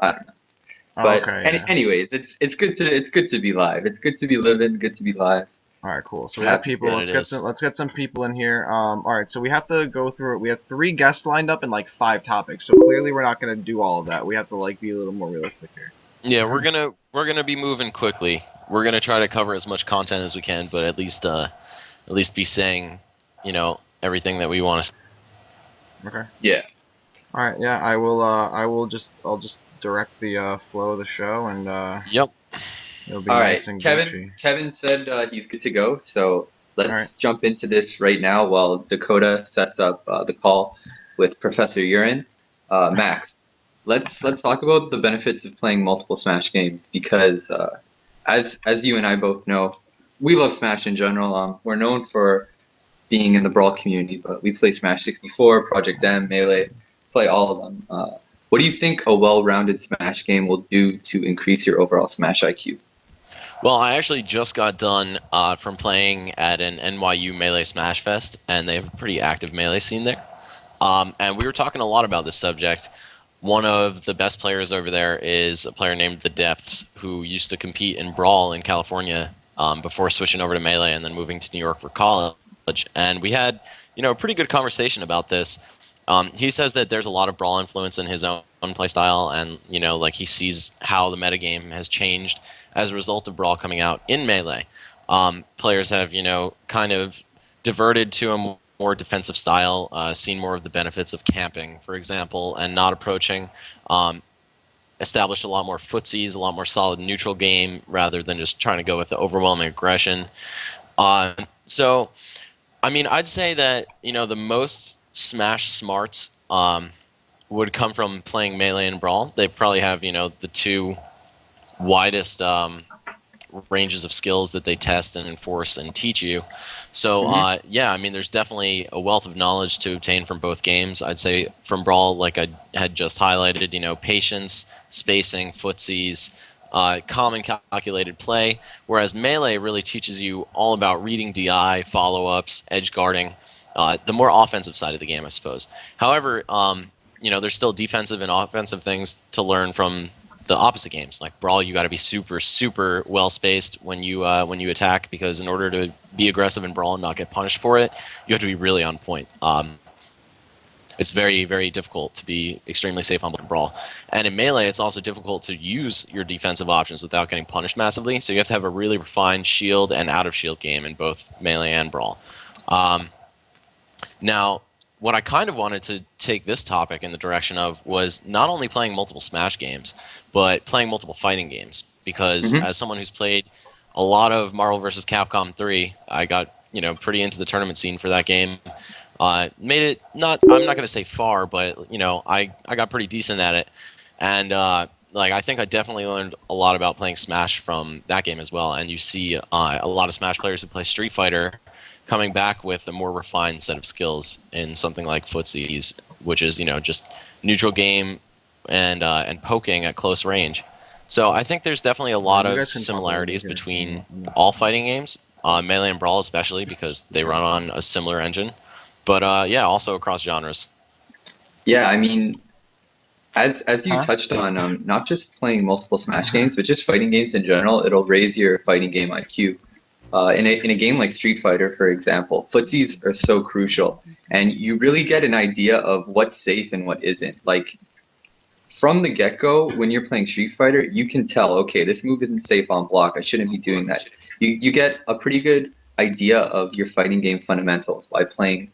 I don't know. Oh, But okay, yeah. anyways, it's good to be live. It's good to be living. Good to be live. All right, cool. So we have Happy people. day. That Let's it get is. some people in here. All right. So we have to go through it. We have 3 guests lined up and like 5 topics. So clearly we're not gonna do all of that. We have to like be a little more realistic here. Yeah, we're gonna be moving quickly. We're gonna try to cover as much content as we can, but at least be saying, everything that we want to. Okay. Yeah. All right. Yeah. I will. I'll just direct the flow of the show, and Yep. it'll be All right, nice and Kevin. Gucci. Kevin said he's good to go. So All right. let's jump into this right now while Dakota sets up the call with Professor Urine. Max, let's talk about the benefits of playing multiple Smash games because as you and I both know, we love Smash in general. We're known for being in the Brawl community, but we play Smash 64, Project M, Melee, play all of them. What do you think a well-rounded Smash game will do to increase your overall Smash IQ? Well, I actually just got done from playing at an NYU Melee Smash Fest, and they have a pretty active Melee scene there. And we were talking a lot about this subject. One of the best players over there is a player named The Depths, who used to compete in Brawl in California before switching over to Melee and then moving to New York for college. And we had, a pretty good conversation about this. He says that there's a lot of Brawl influence in his own playstyle, and like he sees how the metagame has changed as a result of Brawl coming out in Melee. Players have, kind of diverted to a more defensive style, seen more of the benefits of camping, for example, and not approaching. Established a lot more footsies, a lot more solid neutral game, rather than just trying to go with the overwhelming aggression. So, I mean, I'd say that, the most Smash smarts would come from playing Melee and Brawl. They probably have, the two widest ranges of skills that they test and enforce and teach you. So, yeah, I mean, there's definitely a wealth of knowledge to obtain from both games. I'd say from Brawl, like I had just highlighted, patience, spacing, footsies, calm and calculated play, whereas Melee really teaches you all about reading DI, follow-ups, edge guarding, the more offensive side of the game, I suppose. However, there's still defensive and offensive things to learn from the opposite games. Like Brawl, you got to be super, super well spaced when you attack, because in order to be aggressive in Brawl and not get punished for it, you have to be really on point. It's very, very difficult to be extremely safe on Brawl. And in Melee, it's also difficult to use your defensive options without getting punished massively, so you have to have a really refined shield and out-of-shield game in both Melee and Brawl. Now, what I kind of wanted to take this topic in the direction of was not only playing multiple Smash games, but playing multiple fighting games. Because as someone who's played a lot of Marvel vs. Capcom 3, I got pretty into the tournament scene for that game. Made it I'm not going to say far, but I got pretty decent at it, and I think I definitely learned a lot about playing Smash from that game as well. And you see a lot of Smash players who play Street Fighter coming back with a more refined set of skills in something like footsies, which is just neutral game and poking at close range. So I think there's definitely a lot You of guys can talk over similarities here. between all fighting games, Melee and Brawl especially, because they run on a similar engine. But yeah, also across genres. Yeah, I mean, as you Huh? touched on, not just playing multiple Smash games, but just fighting games in general, it'll raise your fighting game IQ. In a game like Street Fighter, for example, footsies are so crucial, and you really get an idea of what's safe and what isn't. Like, from the get-go, when you're playing Street Fighter, you can tell, okay, this move isn't safe on block, I shouldn't be doing that. You get a pretty good idea of your fighting game fundamentals by playing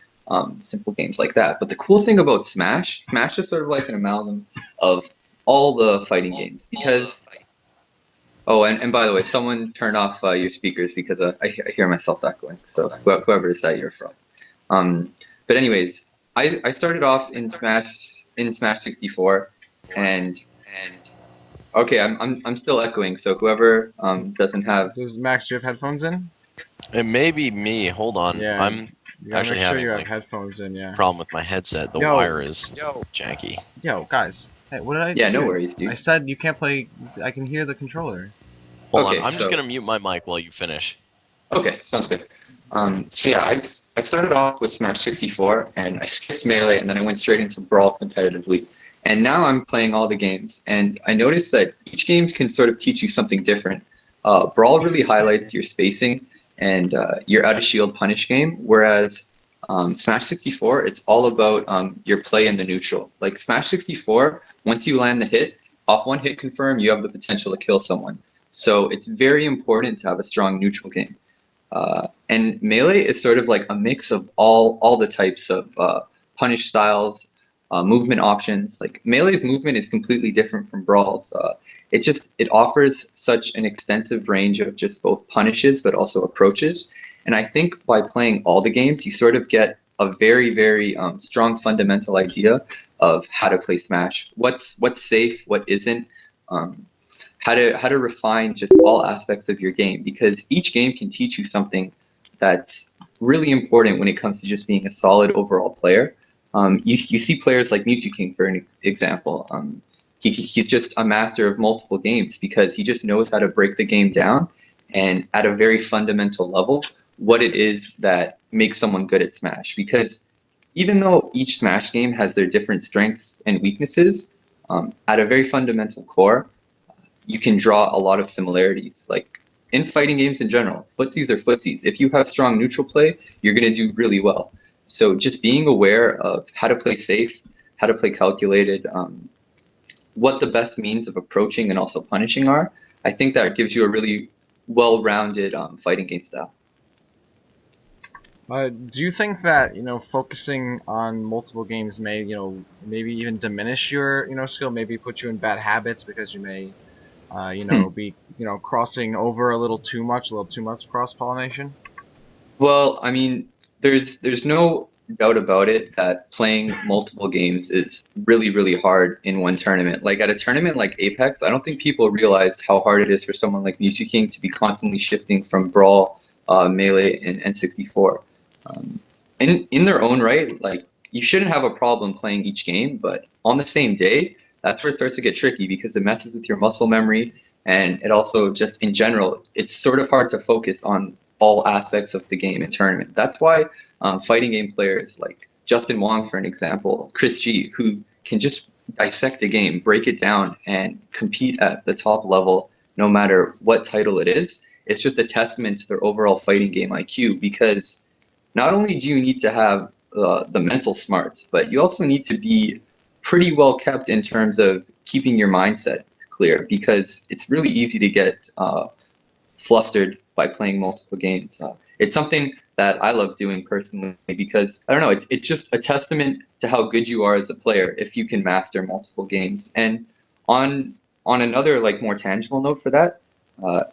simple games like that. But the cool thing about Smash is sort of like an amalgam of all the fighting games. Because, oh, and by the way, someone turn off your speakers because I hear myself echoing. So whoever is that you're from. But anyways, I started off in Smash 64, and okay, I'm still echoing. So whoever doesn't have, Does Max, do you have headphones in? It may be me. Hold on. Yeah. I'm You gotta actually make sure having you have like headphones in. Yeah. problem with my headset. The Yo. wire is janky. Yo, guys. Hey, what did I do? yeah, no worries, I dude. said you can't play. I can hear the controller. Hold Okay, on. I'm just so- gonna mute my mic while you finish. Okay, sounds good. So yeah, I started off with Smash 64, and I skipped Melee, and then I went straight into Brawl competitively. And now I'm playing all the games, and I noticed that each game can sort of teach you something different. Brawl really highlights your spacing and your out of shield punish game, whereas Smash 64, it's all about your play in the neutral. Like Smash 64, once you land the hit, off one hit confirm, you have the potential to kill someone. So it's very important to have a strong neutral game. And Melee is sort of like a mix of all the types of punish styles, movement options. Like Melee's movement is completely different from Brawl's. It offers such an extensive range of just both punishes but also approaches. And I think by playing all the games, you sort of get a very strong fundamental idea of how to play Smash. What's safe, what isn't. How to refine just all aspects of your game, because each game can teach you something that's really important when it comes to just being a solid overall player. You see players like Mewtwo King, for an example. He's just a master of multiple games because he just knows how to break the game down and at a very fundamental level what it is that makes someone good at Smash. Because even though each Smash game has their different strengths and weaknesses, at a very fundamental core, you can draw a lot of similarities. Like in fighting games in general, footsies are footsies. If you have strong neutral play, you're going to do really well. So just being aware of how to play safe, how to play calculated, what the best means of approaching and also punishing are, I think that gives you a really well-rounded fighting game style. Do you think that focusing on multiple games may maybe even diminish your skill, maybe put you in bad habits because you may be crossing over a little too much cross-pollination? Well, I mean, there's no doubt about it that playing multiple games is really hard in one tournament. Like at a tournament like Apex, I don't think people realize how hard it is for someone like Mewtwo King to be constantly shifting from Brawl, Melee, and N64. In their own right, like you shouldn't have a problem playing each game, but on the same day, that's where it starts to get tricky because it messes with your muscle memory, and it also just in general, it's sort of hard to focus on all aspects of the game and tournament. That's why fighting game players like Justin Wong, for an example, Chris G, who can just dissect a game, break it down, and compete at the top level no matter what title it is, it's just a testament to their overall fighting game IQ, because not only do you need to have the mental smarts, but you also need to be pretty well kept in terms of keeping your mindset clear, because it's really easy to get flustered by playing multiple games. It's something that I love doing personally because, I don't know, it's just a testament to how good you are as a player if you can master multiple games. And on another like more tangible note for that,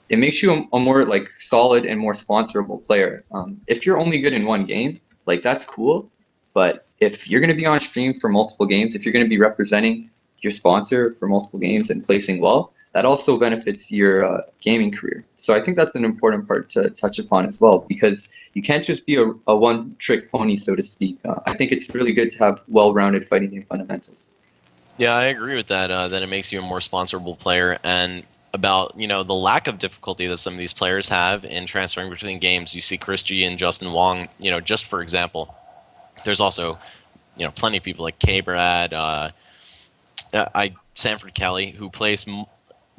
it makes you a more like solid and more sponsorable player. If you're only good in one game, like that's cool, but if you're going to be on stream for multiple games, if you're going to be representing your sponsor for multiple games and placing well, that also benefits your gaming career. So I think that's an important part to touch upon as well, because you can't just be a one-trick pony, so to speak. I think it's really good to have well-rounded fighting game fundamentals. Yeah, I agree with that. That it makes you a more sponsorable player, and about the lack of difficulty that some of these players have in transferring between games. You see Chris G and Justin Wong. Just for example, there's also plenty of people like K-Brad, Sanford Kelly, who plays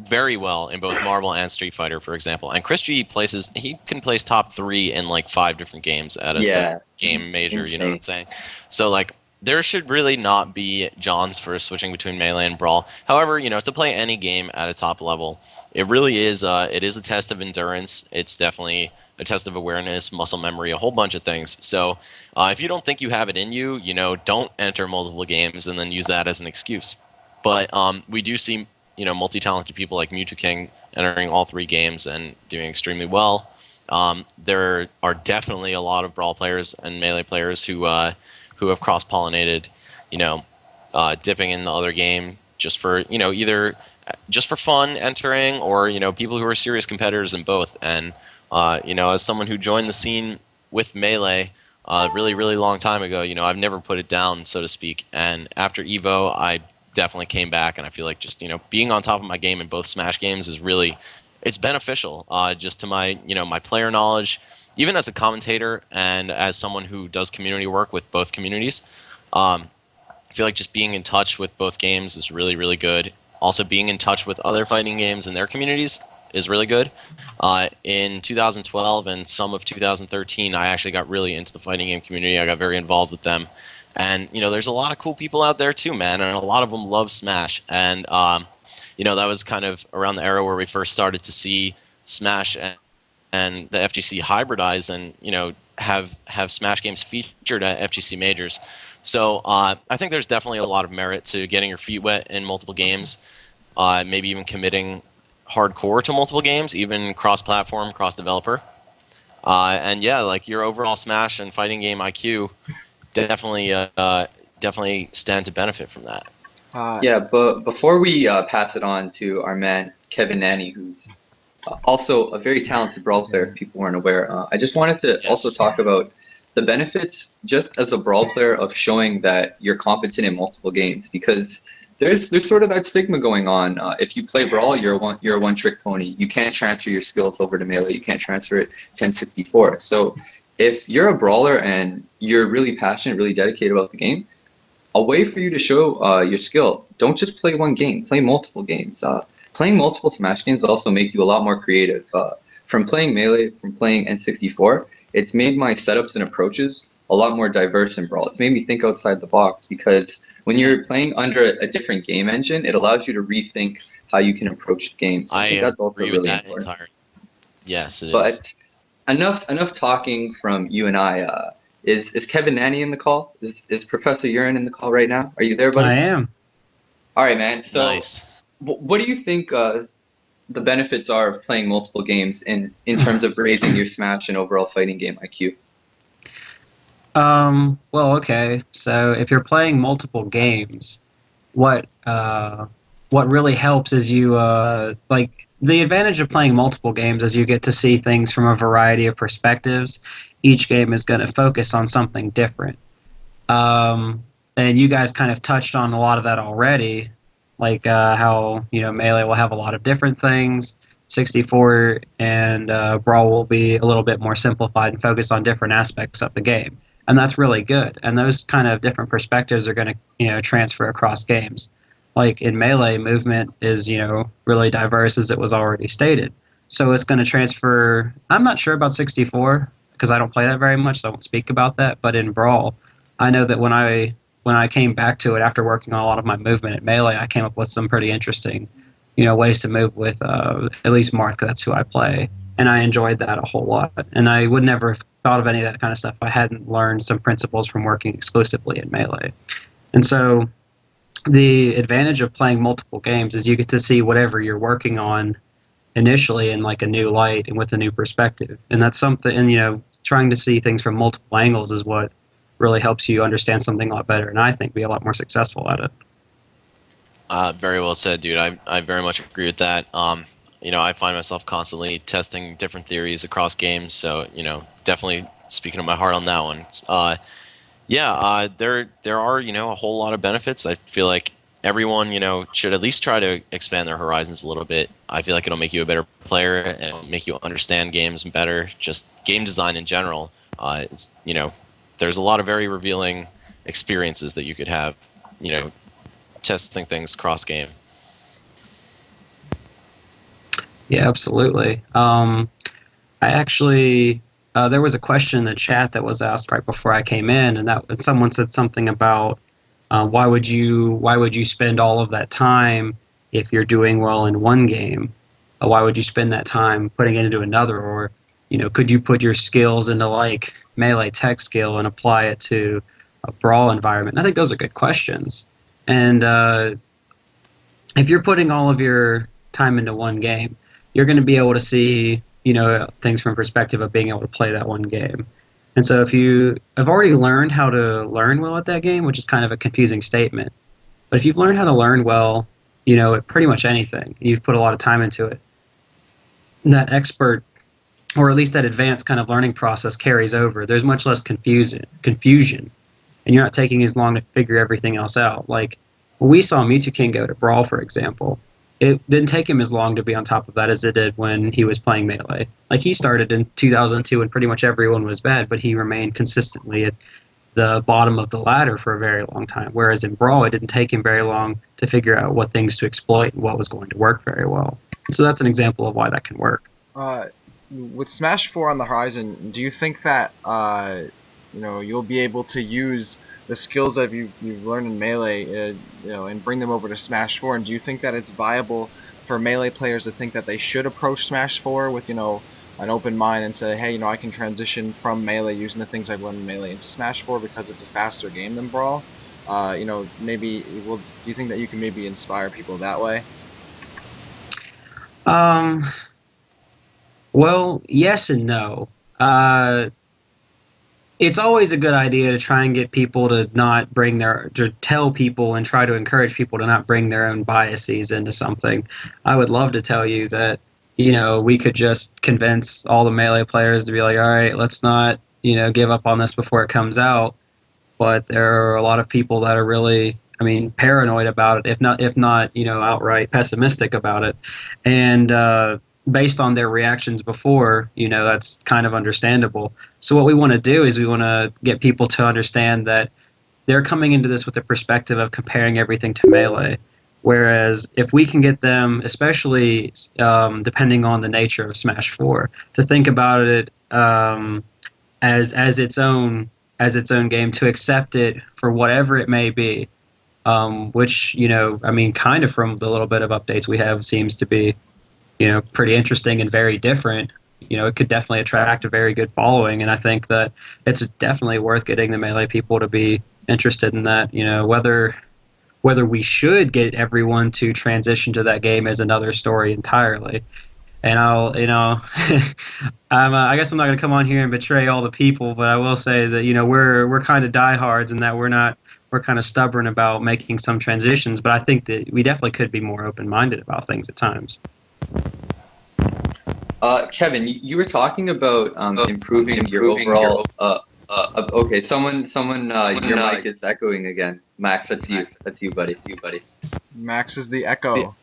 very well in both Marvel and Street Fighter, for example. And Chris G he can place top 3 in like 5 different games at a game major. Insane. You know what I'm saying? So like, there should really not be Johns for switching between Melee and Brawl. However, to play any game at a top level, it really is it is a test of endurance. It's definitely a test of awareness, muscle memory, a whole bunch of things. So if you don't think you have it in you, don't enter multiple games and then use that as an excuse. But we do see multi-talented people like Mewtwo King entering all 3 games and doing extremely well. There are definitely a lot of Brawl players and Melee players who have cross-pollinated, dipping in the other game just for, either just for fun entering, or, people who are serious competitors in both. And, as someone who joined the scene with Melee really long time ago, I've never put it down, so to speak. And after EVO, I definitely came back, and I feel like just, being on top of my game in both Smash games is really, it's beneficial just to my, my player knowledge. Even as a commentator and as someone who does community work with both communities, feel like just being in touch with both games is really, really good. Also, being in touch with other fighting games and their communities is really good. In 2012 and some of 2013, I actually got really into the fighting game community. I got very involved with them. And, there's a lot of cool people out there too, man. And a lot of them love Smash. And, that was kind of around the era where we first started to see Smash and the FGC hybridize and, have Smash games featured at FGC majors. So I think there's definitely a lot of merit to getting your feet wet in multiple games, maybe even committing hardcore to multiple games, even cross-platform, cross-developer. And yeah, like your overall Smash and fighting game IQ definitely stand to benefit from that. Yeah, but before we pass it on to our man Kevin Nanny, who's also a very talented Brawl player, if people weren't aware, I just wanted to also talk about the benefits, just as a Brawl player, of showing that you're competent in multiple games, because there's sort of that stigma going on. If you play Brawl, you're a one-trick pony. You can't transfer your skills over to Melee. You can't transfer it to N64. So if you're a brawler and you're really passionate, really dedicated about the game, a way for you to show your skill, don't just play one game, play multiple games. Playing multiple Smash games also make you a lot more creative. From playing Melee, from playing N64, it's made my setups and approaches a lot more diverse in Brawl. It's made me think outside the box, because when you're playing under a different game engine, it allows you to rethink how you can approach the game. So I think that's also really important. Yes, it is. But enough talking from you and I. Is Kevin Nanny in the call? Is Professor Urine in the call right now? Are you there, buddy? I am. All right, man. So nice. What do you think the benefits are of playing multiple games in terms of raising your Smash and overall fighting game IQ? Well, okay. So if you're playing multiple games, what really helps is you like, the advantage of playing multiple games is you get to see things from a variety of perspectives. Each game is going to focus on something different. And you guys kind of touched on a lot of that already, like how Melee will have a lot of different things. 64 and Brawl will be a little bit more simplified and focus on different aspects of the game. And that's really good. And those kind of different perspectives are going to transfer across games. Like in Melee, movement is really diverse, as it was already stated. So it's going to transfer. I'm not sure about 64 because I don't play that very much, so I won't speak about that. But in Brawl, I know that when I came back to it after working on a lot of my movement at Melee, I came up with some pretty interesting ways to move with at least Marth, because that's who I play. And I enjoyed that a whole lot. And I would never have thought of any of that kind of stuff if I hadn't learned some principles from working exclusively in Melee. And so the advantage of playing multiple games is you get to see whatever you're working on initially in like a new light and with a new perspective. And that's something, and trying to see things from multiple angles is what really helps you understand something a lot better, and I think be a lot more successful at it. Very well said, dude. I very much agree with that. I find myself constantly testing different theories across games, so definitely speaking to my heart on that one. There are a whole lot of benefits. I feel like everyone should at least try to expand their horizons a little bit. I feel like it'll make you a better player and make you understand games better. Just game design in general. There's a lot of very revealing experiences that you could have. Testing things cross game. Yeah, absolutely. I actually, there was a question in the chat that was asked right before I came in, and someone said something about why would you spend all of that time if you're doing well in one game? Why would you spend that time putting it into another? Or could you put your skills into like Melee tech skill and apply it to a Brawl environment? And I think those are good questions. And if you're putting all of your time into one game, you're going to be able to see things from a perspective of being able to play that one game. And so if you have already learned how to learn well at that game, which is kind of a confusing statement, but if you've learned how to learn well, at pretty much anything, you've put a lot of time into it, that expert, or at least that advanced kind of learning process carries over. There's much less confusion, and you're not taking as long to figure everything else out. Like, when we saw Mewtwo King go to Brawl, for example, it didn't take him as long to be on top of that as it did when he was playing Melee. Like, he started in 2002 and pretty much everyone was bad, but he remained consistently at the bottom of the ladder for a very long time. Whereas in Brawl, it didn't take him very long to figure out what things to exploit and what was going to work very well. So that's an example of why that can work. With Smash 4 on the horizon, do you think that you'll be able to use the skills that you've learned in Melee, and bring them over to Smash 4? And do you think that it's viable for Melee players to think that they should approach Smash 4 with an open mind and say, hey, I can transition from Melee using the things I've learned in Melee into Smash 4 because it's a faster game than Brawl? Maybe do you think that you can maybe inspire people that way? Well, yes and no. It's always a good idea to try and get people to tell people and try to encourage people to not bring their own biases into something. I would love to tell you that, we could just convince all the Melee players to be like, all right, let's not, give up on this before it comes out. But there are a lot of people that are really, paranoid about it, if not, outright pessimistic about it. And, based on their reactions before, that's kind of understandable. So what we want to do is we want to get people to understand that they're coming into this with the perspective of comparing everything to Melee. Whereas if we can get them, especially depending on the nature of Smash 4, to think about it as its own game, to accept it for whatever it may be, which kind of from the little bit of updates we have seems to be pretty interesting and very different. It could definitely attract a very good following, and I think that it's definitely worth getting the Melee people to be interested in that. Whether we should get everyone to transition to that game is another story entirely. And I guess I'm not going to come on here and betray all the people, but I will say that we're kind of diehards in that we're kind of stubborn about making some transitions, but I think that we definitely could be more open-minded about things at times. Kevin, you were talking about improving your overall. Okay, someone, your mic is echoing again. Max, that's you. That's you, buddy. Max is the echo.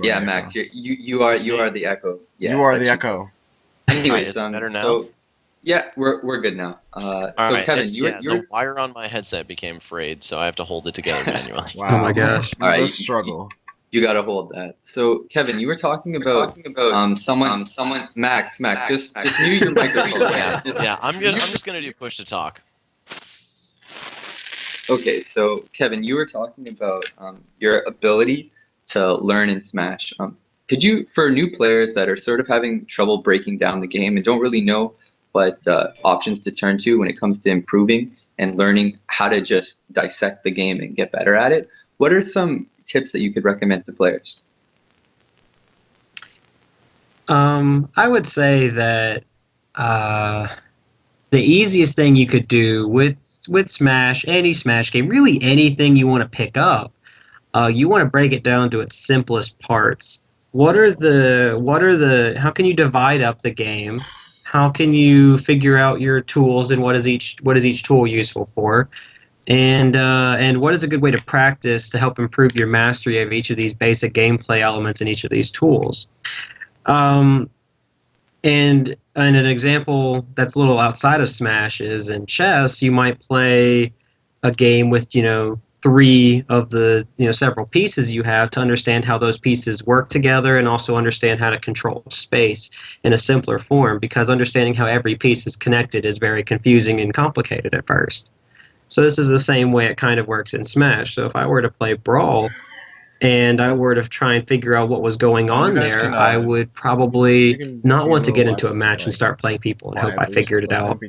Yeah, Max, you are the echo. Yeah, you are the echo. Anyways, is it better now? So, yeah, we're good now. All so right, Kevin, the wire on my headset became frayed, so I have to hold it together manually. Wow. Oh my gosh! All right, struggle. You gotta hold that. So, Kevin, you were talking about someone. Max, just mute your microphone. I'm just gonna do push to talk. Okay, so Kevin, you were talking about your ability to learn in Smash. Could you, for new players that are sort of having trouble breaking down the game and don't really know what options to turn to when it comes to improving and learning how to just dissect the game and get better at it, what are some tips that you could recommend to players? I would say that the easiest thing you could do with Smash, any Smash game, really anything you want to pick up, you want to break it down to its simplest parts. How can you divide up the game? How can you figure out your tools and what is each tool useful for? And what is a good way to practice to help improve your mastery of each of these basic gameplay elements in each of these tools? And an example that's a little outside of Smash is in chess, you might play a game with, 3 of the, several pieces you have to understand how those pieces work together and also understand how to control space in a simpler form, because understanding how every piece is connected is very confusing and complicated at first. So this is the same way it kind of works in Smash. So if I were to play Brawl and I were to try and figure out what was going on there, I would probably not want to get into a match and start playing people and hope I figured it out.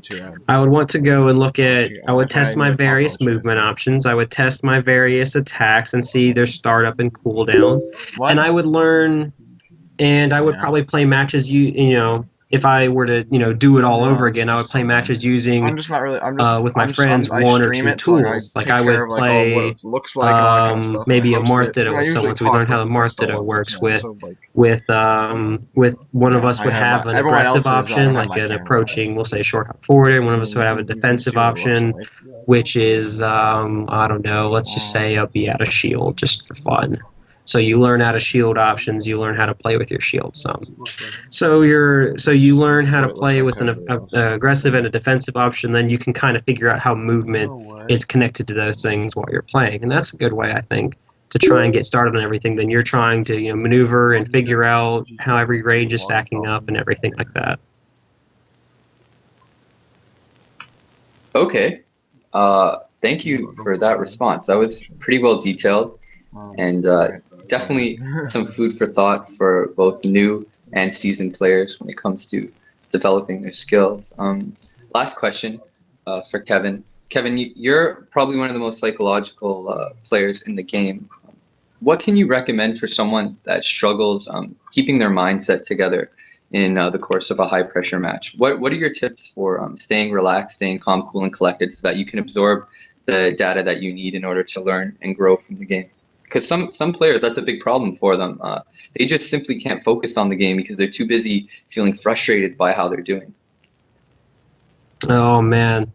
I would want to go and look at, I would test my various movement options, I would test my various attacks and see their startup and cooldown, and I would learn, and I would probably play matches, if I were to, do it all over again, I would play matches using, with my friends, 1 or 2 tools. Like I would play maybe a Marth Ditto with someone, so we learn how the Marth Ditto works. With one of us would have an aggressive option, like an approaching, we'll say short hop forward, and one of us would have a defensive option, which is, I don't know, let's just say a be out of shield, just for fun. So you learn how to shield options. You learn how to play with your shield some. So you learn how to play with an aggressive and a defensive option. Then you can kind of figure out how movement is connected to those things while you're playing, and that's a good way, I think, to try and get started on everything. Then you're trying to maneuver and figure out how every range is stacking up and everything like that. Okay. Thank you for that response. That was pretty well detailed, and definitely some food for thought for both new and seasoned players when it comes to developing their skills. Last question for Kevin. Kevin, you're probably one of the most psychological players in the game. What can you recommend for someone that struggles keeping their mindset together in the course of a high-pressure match? What are your tips for staying relaxed, staying calm, cool, and collected so that you can absorb the data that you need in order to learn and grow from the game? Because some players, that's a big problem for them. They just simply can't focus on the game because they're too busy feeling frustrated by how they're doing. Oh man,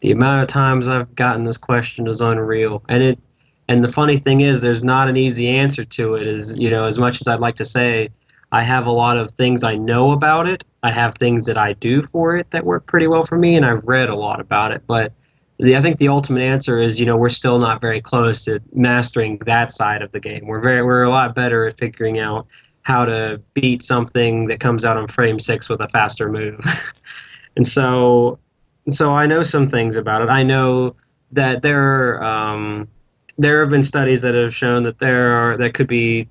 the amount of times I've gotten this question is unreal, and the funny thing is, there's not an easy answer to it. As much as I'd like to say, I have a lot of things I know about it. I have things that I do for it that work pretty well for me, and I've read a lot about it. But I think the ultimate answer is, we're still not very close to mastering that side of the game. We're a lot better at figuring out how to beat something that comes out on frame 6 with a faster move. And so I know some things about it. I know that there have been studies that have shown that there could be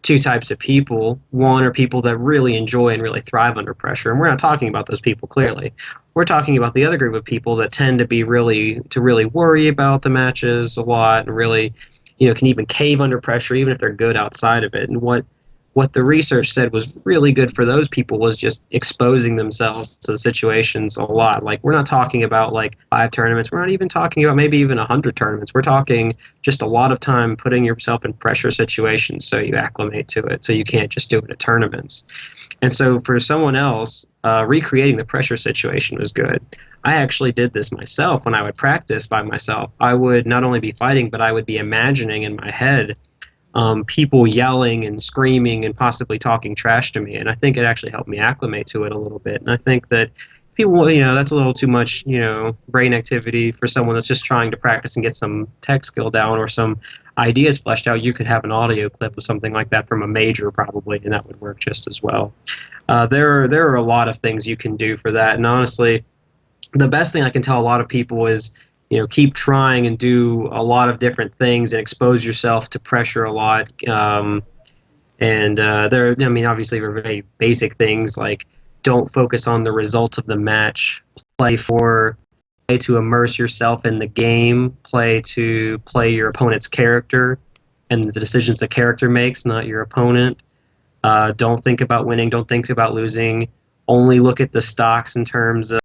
two types of people. One are people that really enjoy and really thrive under pressure, and we're not talking about those people clearly. We're talking about the other group of people that tend to really worry about the matches a lot and really, can even cave under pressure even if they're good outside of it. And what the research said was really good for those people was just exposing themselves to the situations a lot. Like, we're not talking about like 5 tournaments. We're not even talking about maybe even 100 tournaments. We're talking just a lot of time putting yourself in pressure situations so you acclimate to it, so you can't just do it at tournaments. And so for someone else, recreating the pressure situation was good. I actually did this myself when I would practice by myself. I would not only be fighting, but I would be imagining in my head people yelling and screaming and possibly talking trash to me, and I think it actually helped me acclimate to it a little bit. And I think that people, that's a little too much, brain activity for someone that's just trying to practice and get some tech skill down or some ideas fleshed out. You could have an audio clip of something like that from a major probably, and that would work just as well. There are a lot of things you can do for that, and honestly, the best thing I can tell a lot of people is, keep trying and do a lot of different things and expose yourself to pressure a lot. Obviously, they're very basic things like don't focus on the result of the match. Play to immerse yourself in the game. Play to play your opponent's character and the decisions the character makes, not your opponent. Don't think about winning. Don't think about losing. Only look at the stocks in terms of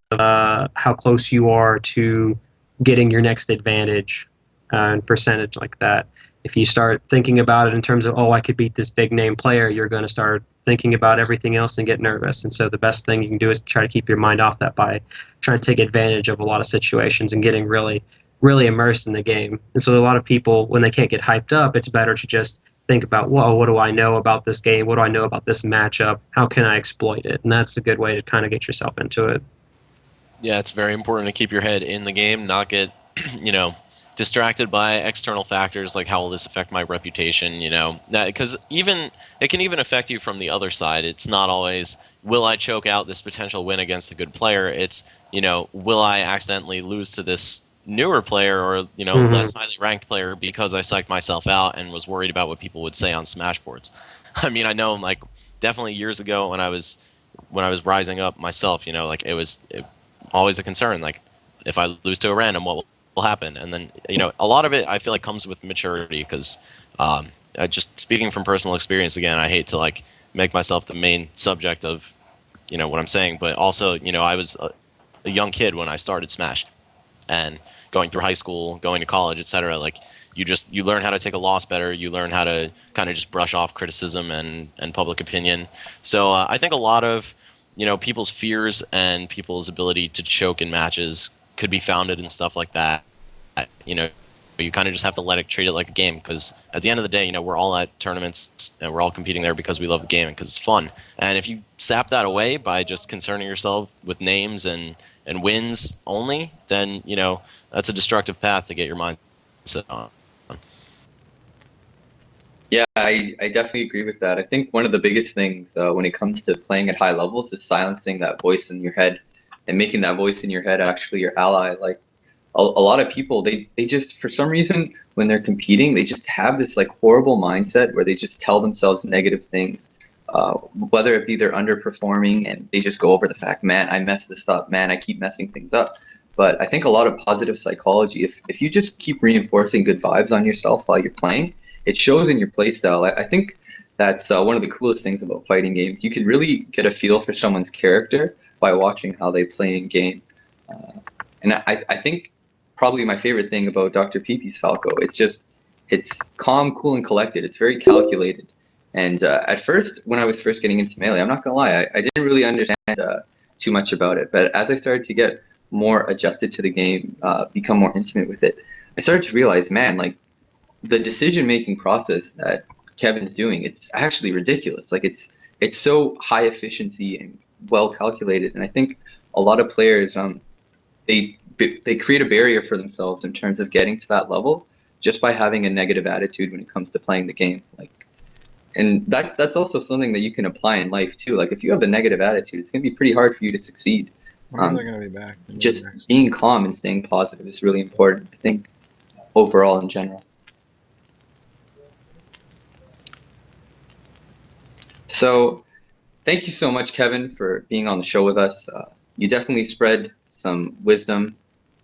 how close you are to getting your next advantage and percentage like that. If you start thinking about it in terms of, I could beat this big name player, you're going to start thinking about everything else and get nervous. And so the best thing you can do is try to keep your mind off that by trying to take advantage of a lot of situations and getting really, really immersed in the game. And so a lot of people, when they can't get hyped up, it's better to just think about, what do I know about this game? What do I know about this matchup? How can I exploit it? And that's a good way to kind of get yourself into it. Yeah, it's very important to keep your head in the game, not get, distracted by external factors like how will this affect my reputation, because it can even affect you from the other side. It's not always, will I choke out this potential win against a good player? It's, will I accidentally lose to this newer player or, less highly ranked player because I psyched myself out and was worried about what people would say on Smash boards. I mean, I know, like, definitely years ago when I was rising up myself, it was always a concern, like, if I lose to a random, what will happen? And then, a lot of it I feel like comes with maturity, because just speaking from personal experience again, I hate to like make myself the main subject of what I'm saying, but also I was a young kid when I started Smash, and going through high school, going to college, etc. Like, you learn how to take a loss better. You learn how to kind of just brush off criticism and public opinion. So I think a lot of people's fears and people's ability to choke in matches could be founded in stuff like that. you kind of just have to treat it like a game, because at the end of the day, we're all at tournaments and we're all competing there because we love the game and because it's fun. And if you sap that away by just concerning yourself with names and wins only, then that's a destructive path to get your mindset on. Yeah, I definitely agree with that. I think one of the biggest things when it comes to playing at high levels is silencing that voice in your head and making that voice in your head actually your ally. Like a lot of people, they just, for some reason, when they're competing, they just have this like horrible mindset where they just tell themselves negative things, whether it be they're underperforming and they just go over the fact, man, I messed this up, man, I keep messing things up. But I think a lot of positive psychology, if you just keep reinforcing good vibes on yourself while you're playing, it shows in your playstyle. I think that's one of the coolest things about fighting games. You can really get a feel for someone's character by watching how they play in game. And I think probably my favorite thing about Dr.Peepee's Falco, it's calm, cool, and collected. It's very calculated. And at first, when I was first getting into Melee, I'm not going to lie, I didn't really understand too much about it. But as I started to get more adjusted to the game, become more intimate with it, I started to realize, man, like, the decision-making process that Kevin's doing, it's actually ridiculous. Like it's so high efficiency and well calculated, and I think a lot of players they create a barrier for themselves in terms of getting to that level just by having a negative attitude when it comes to playing the game. Like, and that's also something that you can apply in life too. Like if you have a negative attitude, it's gonna be pretty hard for you to succeed. When are they gonna be back? Just being calm and staying positive is really important, I think, overall in general. So thank you so much, Kevin, for being on the show with us. You definitely spread some wisdom,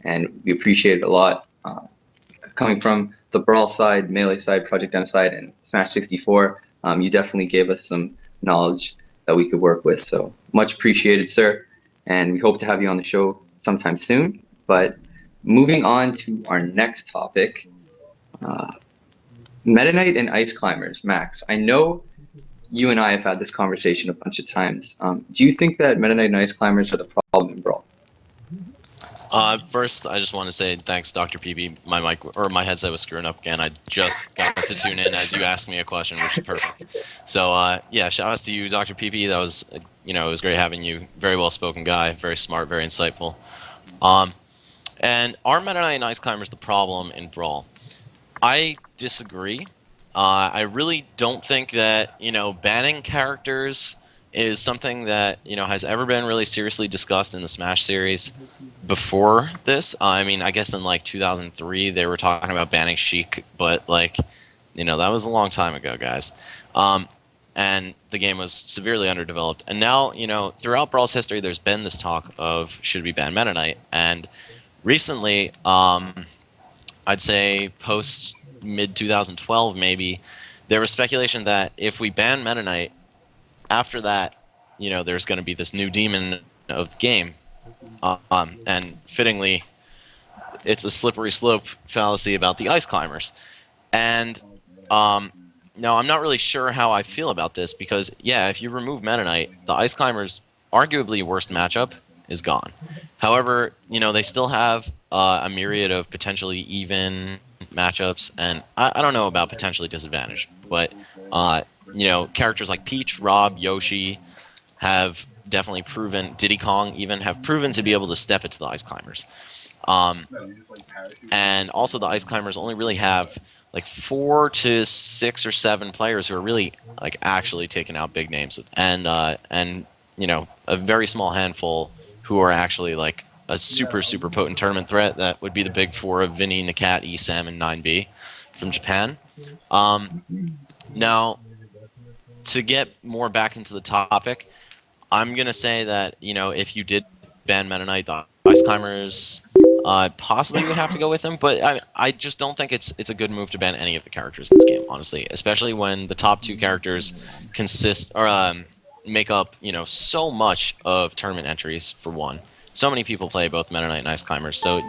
and we appreciate it a lot. Coming from the Brawl side, Melee side, Project M side, and Smash 64, you definitely gave us some knowledge that we could work with. So much appreciated, sir. And we hope to have you on the show sometime soon. But moving on to our next topic, Meta Knight and Ice Climbers. Max, I know you and I have had this conversation a bunch of times. Do you think that Meta Knight and Ice Climbers are the problem in Brawl? First, I just want to say thanks, Dr.Peepee. My mic or my headset was screwing up again. I just got to tune in as you asked me a question, which is perfect. So yeah, shout outs to you, Dr.Peepee. That was it was great having you. Very well spoken guy, very smart, very insightful. And are Meta Knight and Ice Climbers the problem in Brawl? I disagree. I really don't think that banning characters is something that has ever been really seriously discussed in the Smash series before this. I mean, I guess in like 2003 they were talking about banning Sheik, but like that was a long time ago, guys. And the game was severely underdeveloped. And now throughout Brawl's history, there's been this talk of should we ban Meta Knight, and recently, I'd say post mid-2012 maybe, there was speculation that if we ban Meta Knight, after that, there's going to be this new demon of the game. And fittingly, it's a slippery slope fallacy about the Ice Climbers. And now I'm not really sure how I feel about this because, yeah, if you remove Meta Knight, the Ice Climbers' arguably worst matchup is gone. However, they still have a myriad of potentially even matchups, and I don't know about potentially disadvantaged, but characters like Peach, Rob, Yoshi have definitely proven, Diddy Kong even, have proven to be able to step into the Ice Climbers. And also the Ice Climbers only really have like 4 to 6 or 7 players who are really like actually taking out big names, and a very small handful who are actually like a super potent tournament threat. That would be the big 4 of Vinny, Nakat, ESAM, and 9B from Japan. Now, to get more back into the topic, I'm gonna say that if you did ban Meta Knight, the Ice Climbers possibly would have to go with him, but I just don't think it's a good move to ban any of the characters in this game, honestly, especially when the top 2 characters make up so much of tournament entries. For one, so many people play both Meta Knight and Ice Climbers, so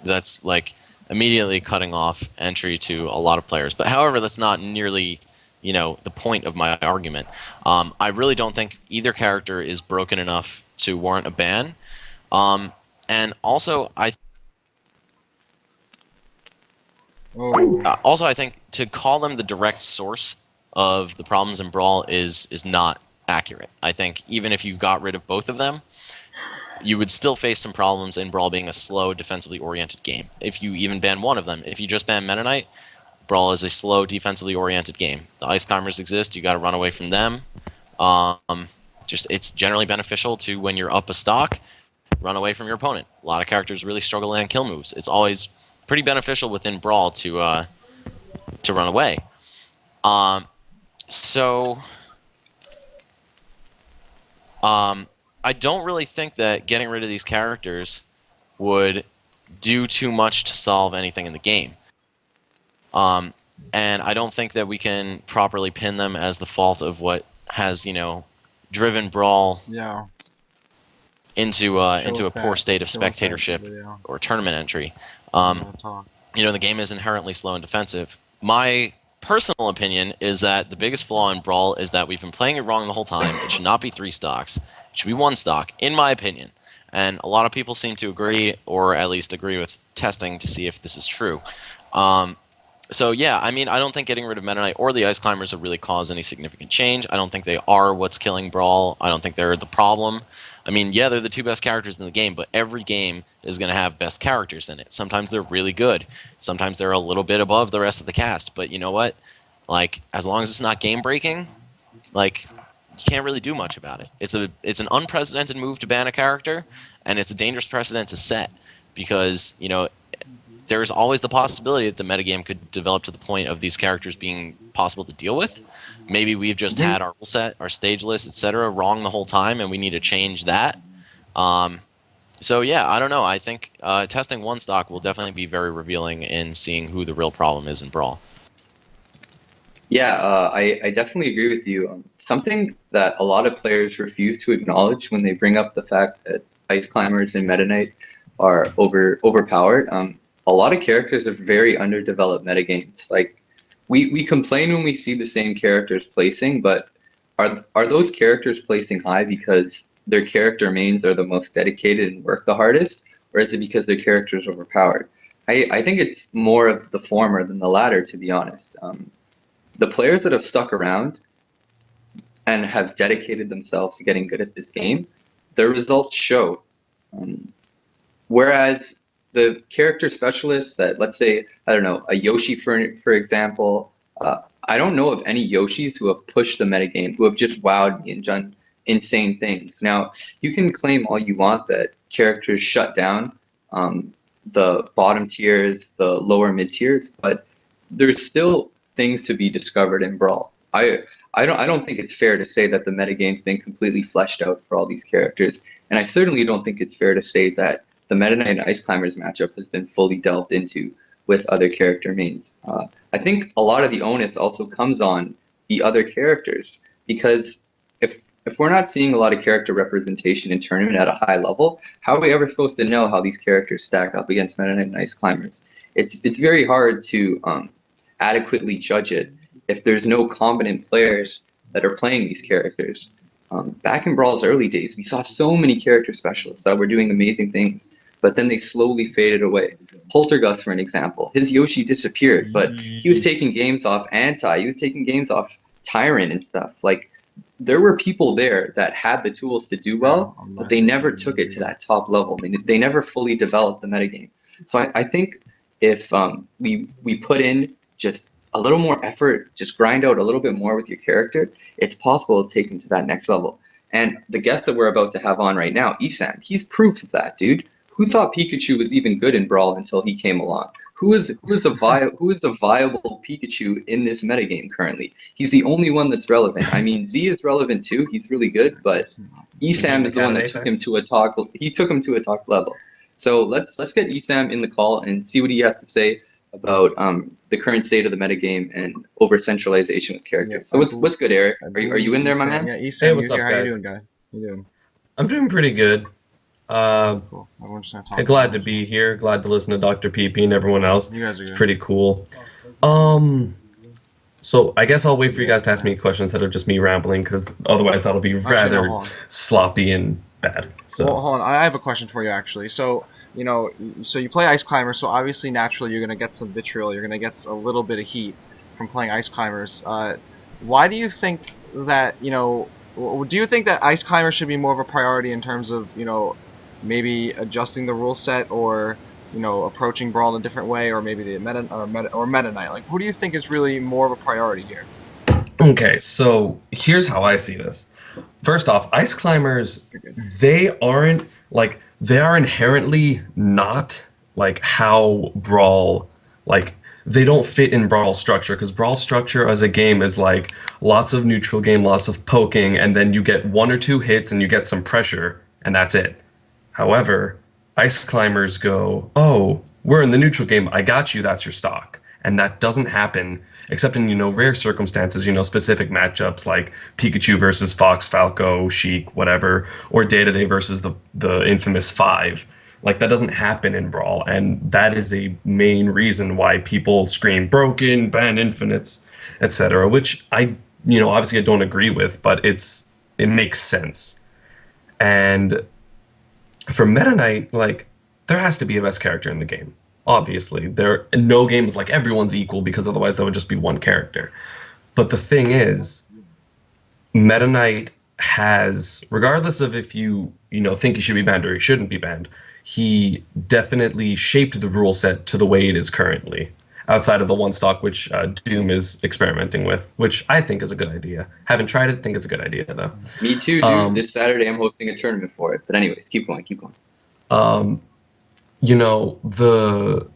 that's like immediately cutting off entry to a lot of players. But however, that's not nearly the point of my argument. I really don't think either character is broken enough to warrant a ban. And also, Oh. Also, I think to call them the direct source of the problems in Brawl is not accurate. I think even if you got rid of both of them, you would still face some problems in Brawl being a slow, defensively oriented game. If you even ban one of them, if you just ban Meta Knight, Brawl is a slow, defensively oriented game. The Ice Climbers exist, you got to run away from them. Just it's generally beneficial to when you're up a stock, run away from your opponent. A lot of characters really struggle to land kill moves. It's always pretty beneficial within Brawl to run away. So I don't really think that getting rid of these characters would do too much to solve anything in the game. And I don't think that we can properly pin them as the fault of what has, driven Brawl Yeah. into a poor state of spectatorship or tournament entry. The game is inherently slow and defensive. My personal opinion is that the biggest flaw in Brawl is that we've been playing it wrong the whole time. It should not be 3 stocks. It should be 1 stock, in my opinion. And a lot of people seem to agree, or at least agree with testing to see if this is true. So yeah, I mean, I don't think getting rid of Meta Knight or the Ice Climbers would really cause any significant change. I don't think they are what's killing Brawl. I don't think they're the problem. I mean, yeah, they're the 2 best characters in the game, but every game is going to have best characters in it. Sometimes they're really good. Sometimes they're a little bit above the rest of the cast. But you know what? Like, as long as it's not game-breaking, like, you can't really do much about it. It's an unprecedented move to ban a character, and it's a dangerous precedent to set because, there's always the possibility that the metagame could develop to the point of these characters being possible to deal with. Maybe we've just had our rule set, our stage list, etc. wrong the whole time, and we need to change that. So yeah, I don't know. I think testing 1 stock will definitely be very revealing in seeing who the real problem is in Brawl. Yeah, I definitely agree with you. Something that a lot of players refuse to acknowledge when they bring up the fact that Ice Climbers and Meta Knight are overpowered. A lot of characters are very underdeveloped metagames. Like, we complain when we see the same characters placing, but are those characters placing high because their character mains are the most dedicated and work the hardest, or is it because their character is overpowered? I think it's more of the former than the latter, to be honest. The players that have stuck around and have dedicated themselves to getting good at this game, their results show. Whereas the character specialists that, let's say, I don't know, a Yoshi for example, I don't know of any Yoshis who have pushed the metagame, who have just wowed me and done insane things. Now, you can claim all you want that characters shut down the bottom tiers, the lower mid tiers, but there's still things to be discovered in Brawl. I don't think it's fair to say that the metagame's been completely fleshed out for all these characters, and I certainly don't think it's fair to say that the Meta Knight and Ice Climbers matchup has been fully delved into with other character mains. I think a lot of the onus also comes on the other characters, because if we're not seeing a lot of character representation in tournament at a high level, how are we ever supposed to know how these characters stack up against Meta Knight and Ice Climbers? It's very hard to adequately judge it if there's no competent players that are playing these characters. Back in Brawl's early days, we saw so many character specialists that were doing amazing things, but then they slowly faded away. Poltergust, for an example, his Yoshi disappeared, but he was taking games off Anti, he was taking games off Tyrant and stuff. Like, there were people there that had the tools to do well, but they never took it to that top level. They never fully developed the metagame. So I think if we put in just a little more effort, just grind out a little bit more with your character, it's possible to take them to that next level. And the guest that we're about to have on right now, ESAM, he's proof of that, dude. Who thought Pikachu was even good in Brawl until he came along? Who is a viable Pikachu in this metagame currently? He's the only one that's relevant. I mean, Z is relevant too. He's really good, but ESAM is the one that took him to a top. He took him to a top level. So let's get ESAM in the call and see what he has to say about the current state of the metagame and over centralization of characters. So what's good, Eric? Are you in there, my man? Yeah, ESAM, hey, what's up, how you guys? doing, guy? How you doing? I'm doing pretty good. Cool. Everyone's gonna talk Glad to be here. Glad to listen to Dr.Peepee and everyone else. You guys are It's good. pretty cool. So I guess I'll wait for you guys to ask me questions that are just me rambling, because otherwise that'll be rather hold on. sloppy and bad. So Well, hold on. I have a question for you, actually. So so you play Ice Climber, so obviously naturally you're gonna get some vitriol, you're gonna get a little bit of heat from playing Ice Climbers. Why do you think that, do you think that Ice Climber should be more of a priority in terms of, maybe adjusting the rule set, or approaching Brawl in a different way, or maybe the Meta Knight? Like, who do you think is really more of a priority here? Okay, so here's how I see this. First off, ice climbers, they aren't like they are inherently not like how Brawl, like they don't fit in Brawl structure, because Brawl structure as a game is like lots of neutral game, lots of poking, and then you get 1 or 2 hits and you get some pressure, and that's it. However, ice climbers go, oh, we're in the neutral game, I got you, that's your stock. And that doesn't happen except in, rare circumstances, specific matchups like Pikachu versus Fox, Falco, Sheik, whatever, or Day-to-Day versus the infamous 5. Like, that doesn't happen in Brawl, and that is a main reason why people scream broken, ban infinites, etc., which I, obviously I don't agree with, but it makes sense. And for Meta Knight, like, there has to be a best character in the game. Obviously, no game is like everyone's equal, because otherwise that would just be one character. But the thing is, Meta Knight has, regardless of if you think he should be banned or he shouldn't be banned, he definitely shaped the rule set to the way it is currently. Outside of the one stock which Doom is experimenting with, which I think is a good idea. Haven't tried it, think it's a good idea though. Me too, dude. This Saturday I'm hosting a tournament for it. But anyways, keep going. The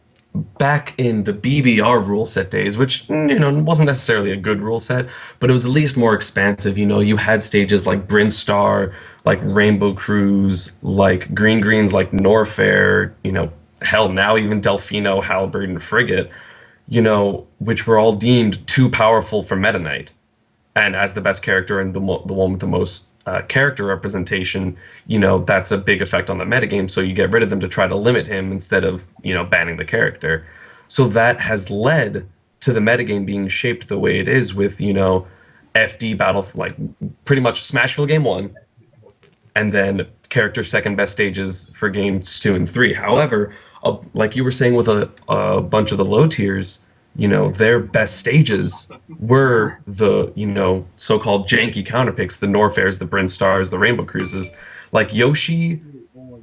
back in the BBR rule set days, which wasn't necessarily a good rule set, but it was at least more expansive. You had stages like Brinstar, like Rainbow Cruise, like Green Greens, like Norfair, hell, now even Delfino, Halberd, and Frigate, which were all deemed too powerful for Meta Knight. And as the best character and the one with the most character representation, that's a big effect on the metagame, so you get rid of them to try to limit him instead of, banning the character. So that has led to the metagame being shaped the way it is with, FD battle, like pretty much Smashville game 1, and then character second best stages for games 2 and 3. However, like you were saying with a bunch of the low tiers, their best stages were the, so-called janky counterpicks, the Norfairs, the Brinstars, the Rainbow Cruises. Like, Yoshi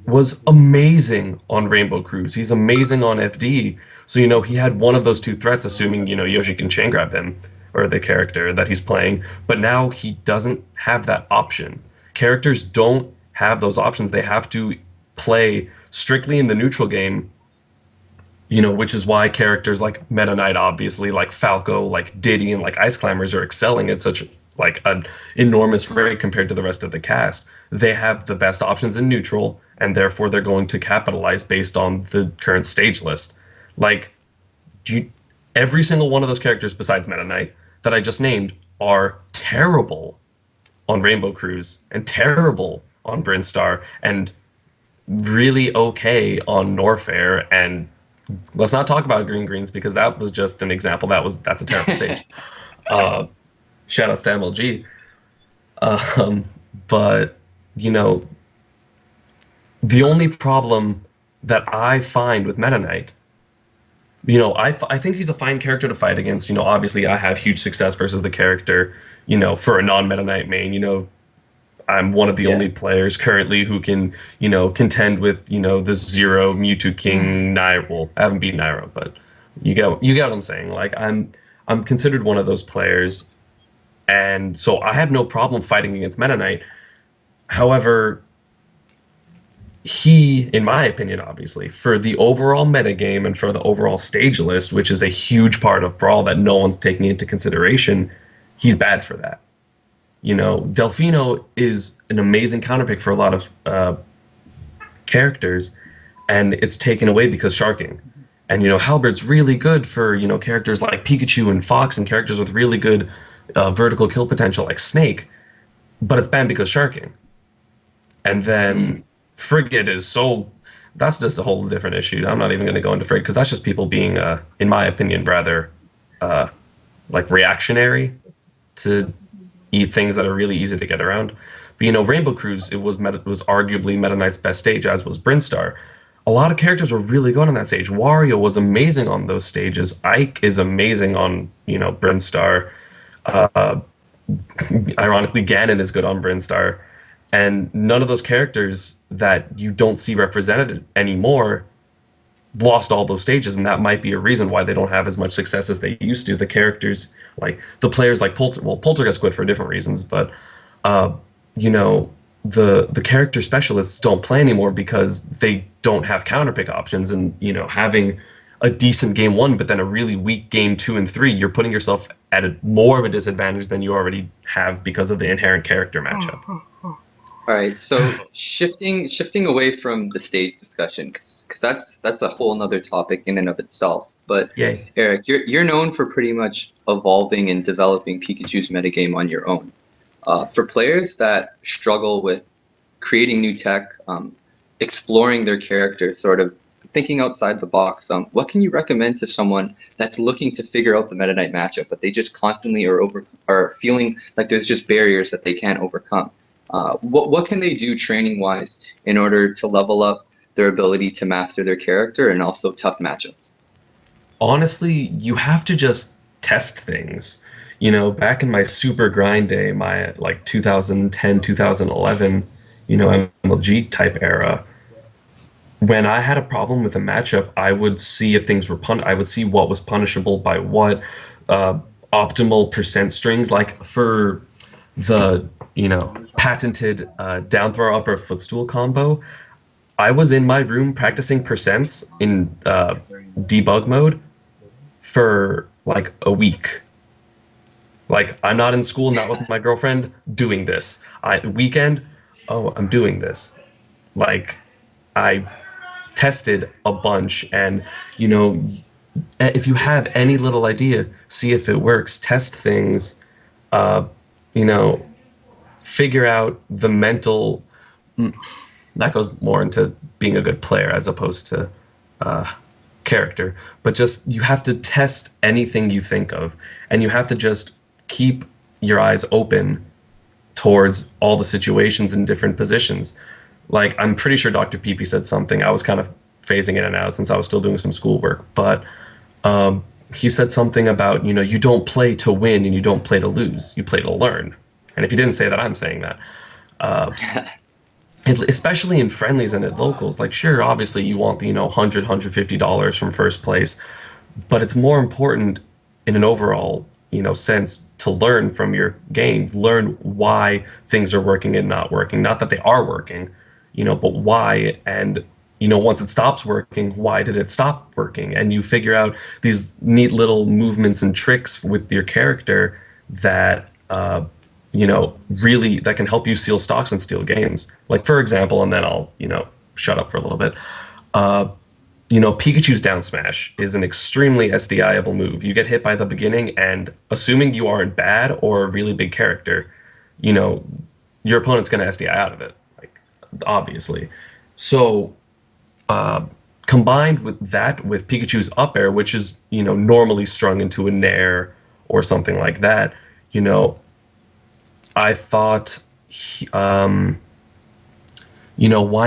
was amazing on Rainbow Cruise. He's amazing on FD. So, he had one of those 2 threats, assuming, Yoshi can chain grab him, or the character that he's playing. But now he doesn't have that option. Characters don't have those options. They have to play strictly in the neutral game, which is why characters like Meta Knight, obviously, like Falco, like Diddy, and like Ice Climbers are excelling at such like an enormous rate compared to the rest of the cast. They have the best options in neutral, and therefore they're going to capitalize based on the current stage list. Like, every single one of those characters besides Meta Knight that I just named are terrible on Rainbow Cruise, and terrible on Brinstar, and really okay on Norfair, and let's not talk about Green Greens, because that was just an example. That's a terrible stage. Shout outs to MLG. But the only problem that I find with Meta Knight, I think he's a fine character to fight against. Obviously I have huge success versus the character. For a non-Meta Knight main, I'm one of the only players currently who can, contend with, the Zero, Mewtwo King, Nairo. Well, I haven't beaten Nairo, but you get what I'm saying. Like, I'm considered one of those players, and so I have no problem fighting against Meta Knight. However, he, in my opinion, obviously, for the overall metagame and for the overall stage list, which is a huge part of Brawl that no one's taking into consideration, he's bad for that. Delfino is an amazing counterpick for a lot of characters, and it's taken away because sharking. And, Halberd's really good for, characters like Pikachu and Fox, and characters with really good vertical kill potential like Snake, but it's banned because sharking. And then Frigate is that's just a whole different issue. I'm not even going to go into Frigate, because that's just people being, in my opinion, rather like reactionary to things that are really easy to get around. But Rainbow Cruise, it was arguably Meta Knight's best stage, as was Brinstar. a lot of characters were really good on that stage. Wario was amazing on those stages. Ike is amazing on, Brinstar. Uh, Ironically, Ganon is good on Brinstar. And none of those characters that you don't see represented anymore lost all those stages, and that might be a reason why they don't have as much success as they used to. The characters, like the players, like Poltergeist quit for different reasons, but uh, you know, the character specialists don't play anymore because they don't have counter pick options, and having a decent game one, but then a really weak game two and three, you're putting yourself at more of a disadvantage than you already have because of the inherent character matchup. All right, so shifting away from the stage discussion, because that's a whole nother topic in and of itself. But Yay. Eric, you're known for pretty much evolving and developing Pikachu's metagame on your own. For players that struggle with creating new tech, exploring their character, sort of thinking outside the box, what can you recommend to someone that's looking to figure out the Meta Knight matchup, but they just constantly are feeling like there's just barriers that they can't overcome? What can they do training wise in order to level up their ability to master their character and also tough matchups? Honestly, you have to just test things. Back in my super grind day, my like 2010, 2011, MLG type era, when I had a problem with a matchup, I would see if things were I would see what was punishable by what, optimal percent strings, like for the patented down throw upper footstool combo. I was in my room practicing percents in debug mode for like a week. Like, I'm not in school, not with my girlfriend, doing this. Weekend, oh, I'm doing this. Like, I tested a bunch, and if you have any little idea, see if it works, test things, you know, figure out the mental. That goes more into being a good player as opposed to character. But just, you have to test anything you think of, and you have to just keep your eyes open towards all the situations in different positions. Like, I'm pretty sure Dr.Peepee said something. I was kind of phasing in and out since I was still doing some schoolwork, but he said something about, you don't play to win and you don't play to lose. You play to learn. And if he didn't say that, I'm saying that. Especially in friendlies and at locals, like, sure, obviously you want the, $100, $150 from first place, but it's more important in an overall, sense to learn from your game, learn why things are working and not working. Not that they are working, but why, and, once it stops working, why did it stop working? And you figure out these neat little movements and tricks with your character that, really, that can help you steal stocks and steal games. Like, for example, and then I'll, shut up for a little bit. Pikachu's down smash is an extremely SDI-able move. You get hit by the beginning, and assuming you aren't bad or a really big character, your opponent's going to SDI out of it, like, obviously. So, combined with that, with Pikachu's up air, which is, normally strung into a nair or something like that, I thought, why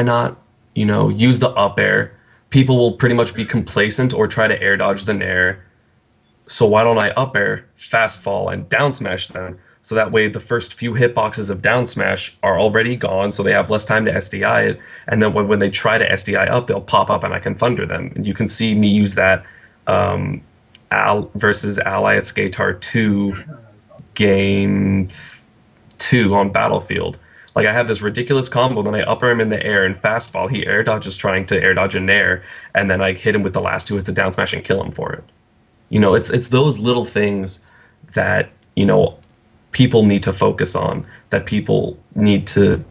not, use the up air? People will pretty much be complacent or try to air dodge the nair. So why don't I up air, fast fall, and down smash them? So that way the first few hitboxes of down smash are already gone, so they have less time to SDI it. And then when they try to SDI up, they'll pop up and I can thunder them. And you can see me use that Al versus Ally at Skatar 2 game 2 on Battlefield. Like, I have this ridiculous combo, then I upper him in the air and fast fall. He air dodges trying to air dodge a nair, and then I hit him with the last 2 hits of down smash and kill him for it. It's those little things that, people need to focus on, that people need to,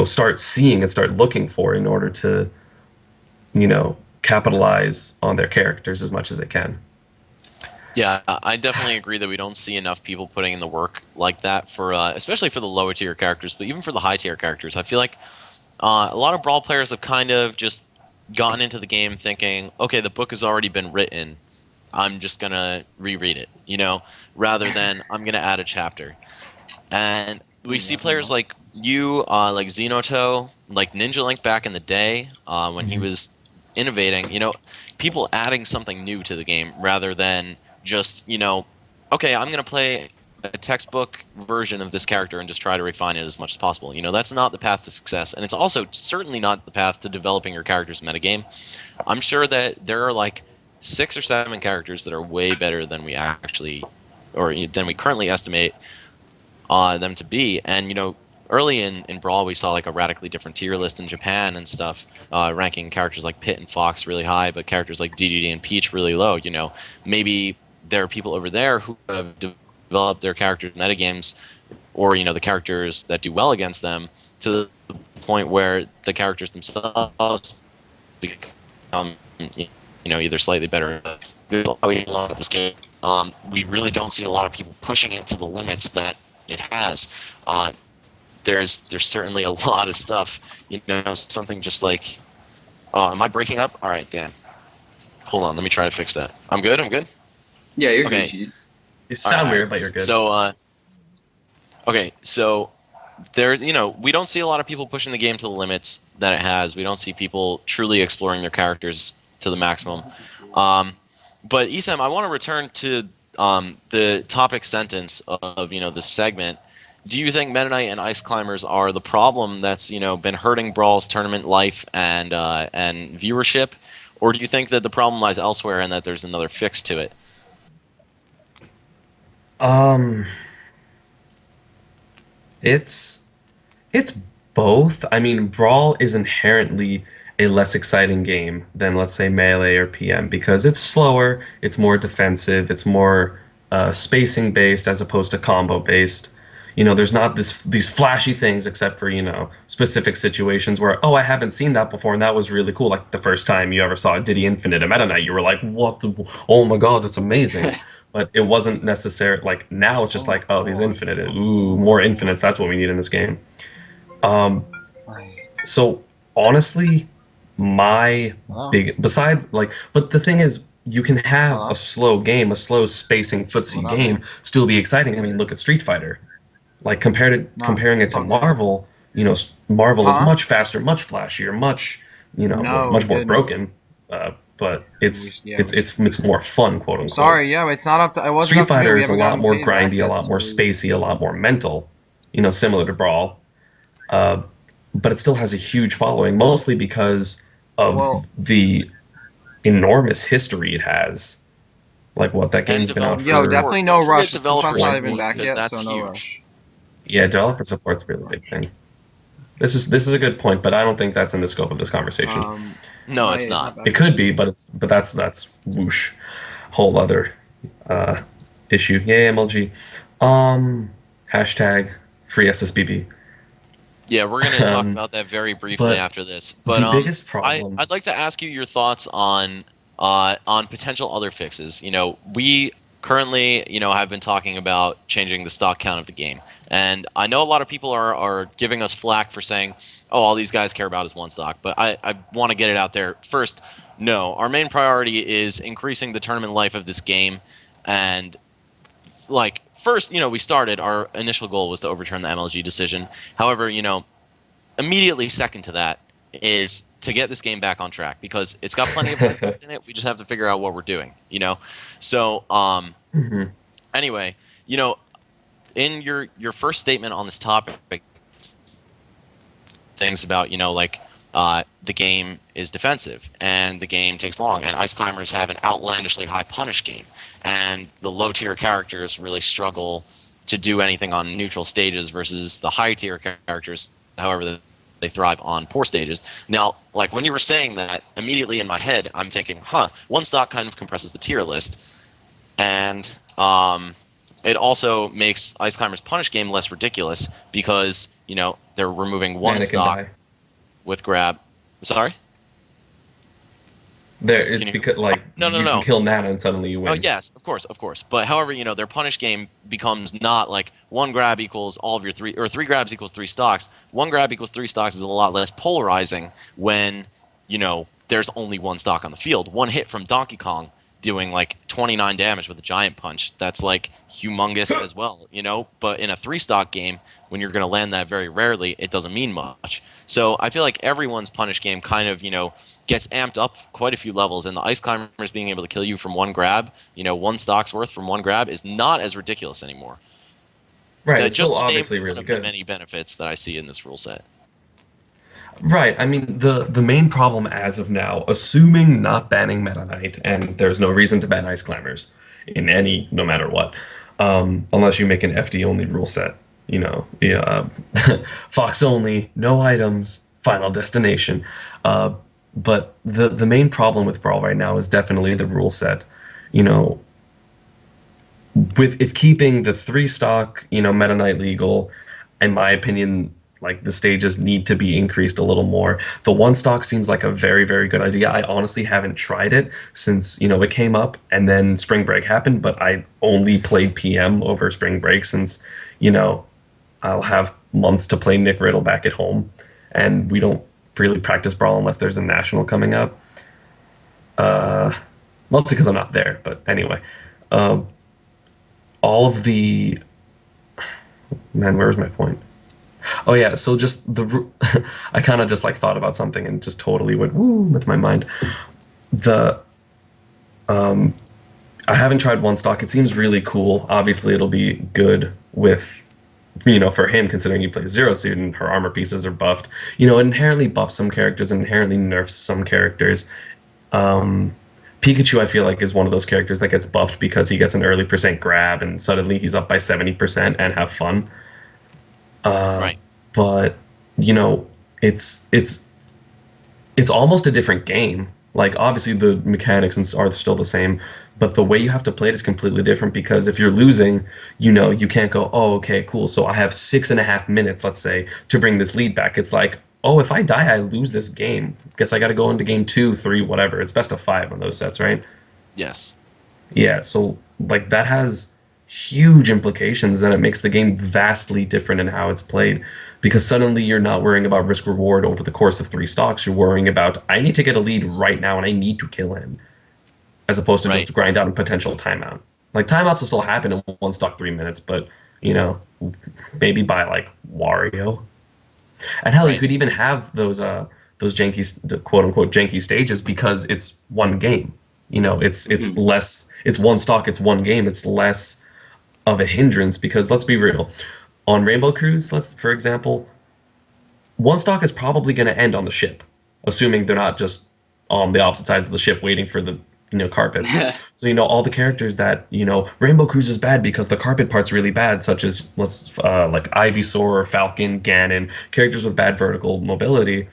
start seeing and start looking for in order to, capitalize on their characters as much as they can. Yeah, I definitely agree that we don't see enough people putting in the work like that for, especially for the lower tier characters, but even for the high tier characters. I feel like a lot of Brawl players have kind of just gotten into the game thinking, okay, the book has already been written, I'm just gonna reread it, rather than I'm gonna add a chapter. And we see players like you, like Xenoto, like Ninja Link back in the day, when he was innovating, people adding something new to the game rather than just, okay, I'm going to play a textbook version of this character and just try to refine it as much as possible. That's not the path to success, and it's also certainly not the path to developing your character's metagame. I'm sure that there are like 6 or 7 characters that are way better than we actually, or than we currently estimate them to be. And early in Brawl, we saw like a radically different tier list in Japan and stuff, ranking characters like Pit and Fox really high, but characters like DDD and Peach really low. Maybe there are people over there who have developed their characters metagames, or the characters that do well against them, to the point where the characters themselves become either slightly better. This game, we really don't see a lot of people pushing it to the limits that it has. There's certainly a lot of stuff, something just like, am I breaking up? All right, Dan. Hold on, let me try to fix that. I'm good. Yeah, you're Okay. good. G. You sound Alright. weird, but you're good. So, okay, so there's, we don't see a lot of people pushing the game to the limits that it has. We don't see people truly exploring their characters to the maximum. But ESAM, I want to return to the topic sentence of this segment. Do you think Meta Knight and Ice Climbers are the problem that's been hurting Brawl's tournament life and viewership, or do you think that the problem lies elsewhere and that there's another fix to it? It's both. I mean, Brawl is inherently a less exciting game than, let's say, Melee or PM, because it's slower, it's more defensive, it's more spacing based as opposed to combo based. There's not these flashy things, except for specific situations where, oh, I haven't seen that before and that was really cool. Like the first time you ever saw a Diddy Infinite at Meta Knight, you were like, what the? Oh my god, that's amazing. But it wasn't necessary. Like now, it's just like, oh, he's infinite. Ooh, more infinites. That's what we need in this game. So honestly, my big but the thing is, you can have a slow game, a slow spacing footsie game, still be exciting. I mean, look at Street Fighter. Like comparing it to Marvel, Marvel is much faster, much flashier, much much more broken. But it's more fun, quote unquote. Sorry, yeah, it's not up to. It wasn't Street up to me. Fighter We is a haven't lot gotten more paid back grindy, a yet, lot more so- spacey, a lot more mental, similar to Brawl. But it still has a huge following, mostly because of the enormous history it has. Like what that game's been out for. Yo, definitely no Don't forget rush. developer It's not even support, back because yet, that's so no huge. rush. Yeah, developer support's a really big thing. This is a good point, but I don't think that's in the scope of this conversation. No, it's not. back It could be, but that's whoosh, whole other issue. Yay, MLG. Hashtag free SSBB. Yeah, we're going to talk about that very briefly but after this. But the biggest problem. I'd like to ask you your thoughts on potential other fixes. We currently, have been talking about changing the stock count of the game. And I know a lot of people are giving us flack for saying, oh, all these guys care about is one stock. But I want to get it out there. First, no, our main priority is increasing the tournament life of this game. And, first, we started, our initial goal was to overturn the MLG decision. However, immediately second to that is to get this game back on track, because it's got plenty of life left in it. We just have to figure out what we're doing, So, anyway, in your first statement on this topic, things about, the game is defensive and the game takes long, and Ice Climbers have an outlandishly high punish game, and the low tier characters really struggle to do anything on neutral stages versus the high tier characters, however, they thrive on poor stages. Now, when you were saying that, immediately in my head, I'm thinking, one stock kind of compresses the tier list, and it also makes Ice Climbers' punish game less ridiculous, because, they're removing one stock with grab. Sorry? It's because No. you can kill Nana and suddenly you win. Oh yes, of course. But however, their punish game becomes not like one grab equals all of your three, or three grabs equals 3 stocks. One grab equals 3 stocks is a lot less polarizing when there's only one stock on the field. One hit from Donkey Kong doing 29 damage with a giant punch. That's humongous as well, But in a 3 stock game, when you're going to land that very rarely, it doesn't mean much. So I feel like everyone's punish game kind of, gets amped up quite a few levels, and the ice climbers being able to kill you from one grab, one stock's worth from one grab, is not as ridiculous anymore. Right, it's Just still to name obviously one really of the good. many benefits that I see in this rule set. Right. I mean, the main problem as of now, assuming not banning Meta Knight, and there's no reason to ban Ice Climbers in any, no matter what, unless you make an FD only rule set. Yeah, Fox only, no items, final destination. But the main problem with Brawl right now is definitely the rule set. You know, with if keeping the 3 stock, Meta Knight legal, in my opinion, like the stages need to be increased a little more. The 1 stock seems like a very, very good idea. I honestly haven't tried it since, it came up and then spring break happened, but I only played PM over spring break since, I'll have months to play Nick Riddle back at home, and we don't really practice Brawl unless there's a national coming up. Mostly because I'm not there, but anyway. All of the... Man, where was my point? Oh yeah, so just I kind of just like thought about something and just totally went woo with my mind. I haven't tried 1 stock. It seems really cool. Obviously, it'll be good with, for him, considering he plays Zero Suit and her armor pieces are buffed. It inherently buffs some characters and inherently nerfs some characters. Pikachu, I feel like, is one of those characters that gets buffed because he gets an early % grab and suddenly he's up by 70% and have fun. Right. But it's almost a different game. Like, obviously the mechanics are still the same, but the way you have to play it is completely different, because if you're losing, you can't go, oh, okay, cool, so I have 6.5 minutes, let's say, to bring this lead back. It's like, oh, if I die, I lose this game. Guess I got to go into game 2, 3, whatever. It's best of 5 on those sets, right? Yes. Yeah, so like that has huge implications, and it makes the game vastly different in how it's played, because suddenly you're not worrying about risk reward over the course of 3 stocks. You're worrying about, I need to get a lead right now and I need to kill him, as opposed to just grind out a potential timeout. Like, timeouts will still happen in 1 stock 3 minutes, but maybe by like Wario. And hell, you could even have those janky, quote unquote janky stages, because it's one game. It's less. It's 1 stock. It's one game. It's less of a hindrance, because let's be real, on Rainbow Cruise, for example, 1 stock is probably going to end on the ship, assuming they're not just on the opposite sides of the ship waiting for the carpets. So all the characters that Rainbow Cruise is bad because the carpet part's really bad, such as like Ivysaur, Falcon, Ganon, characters with bad vertical mobility.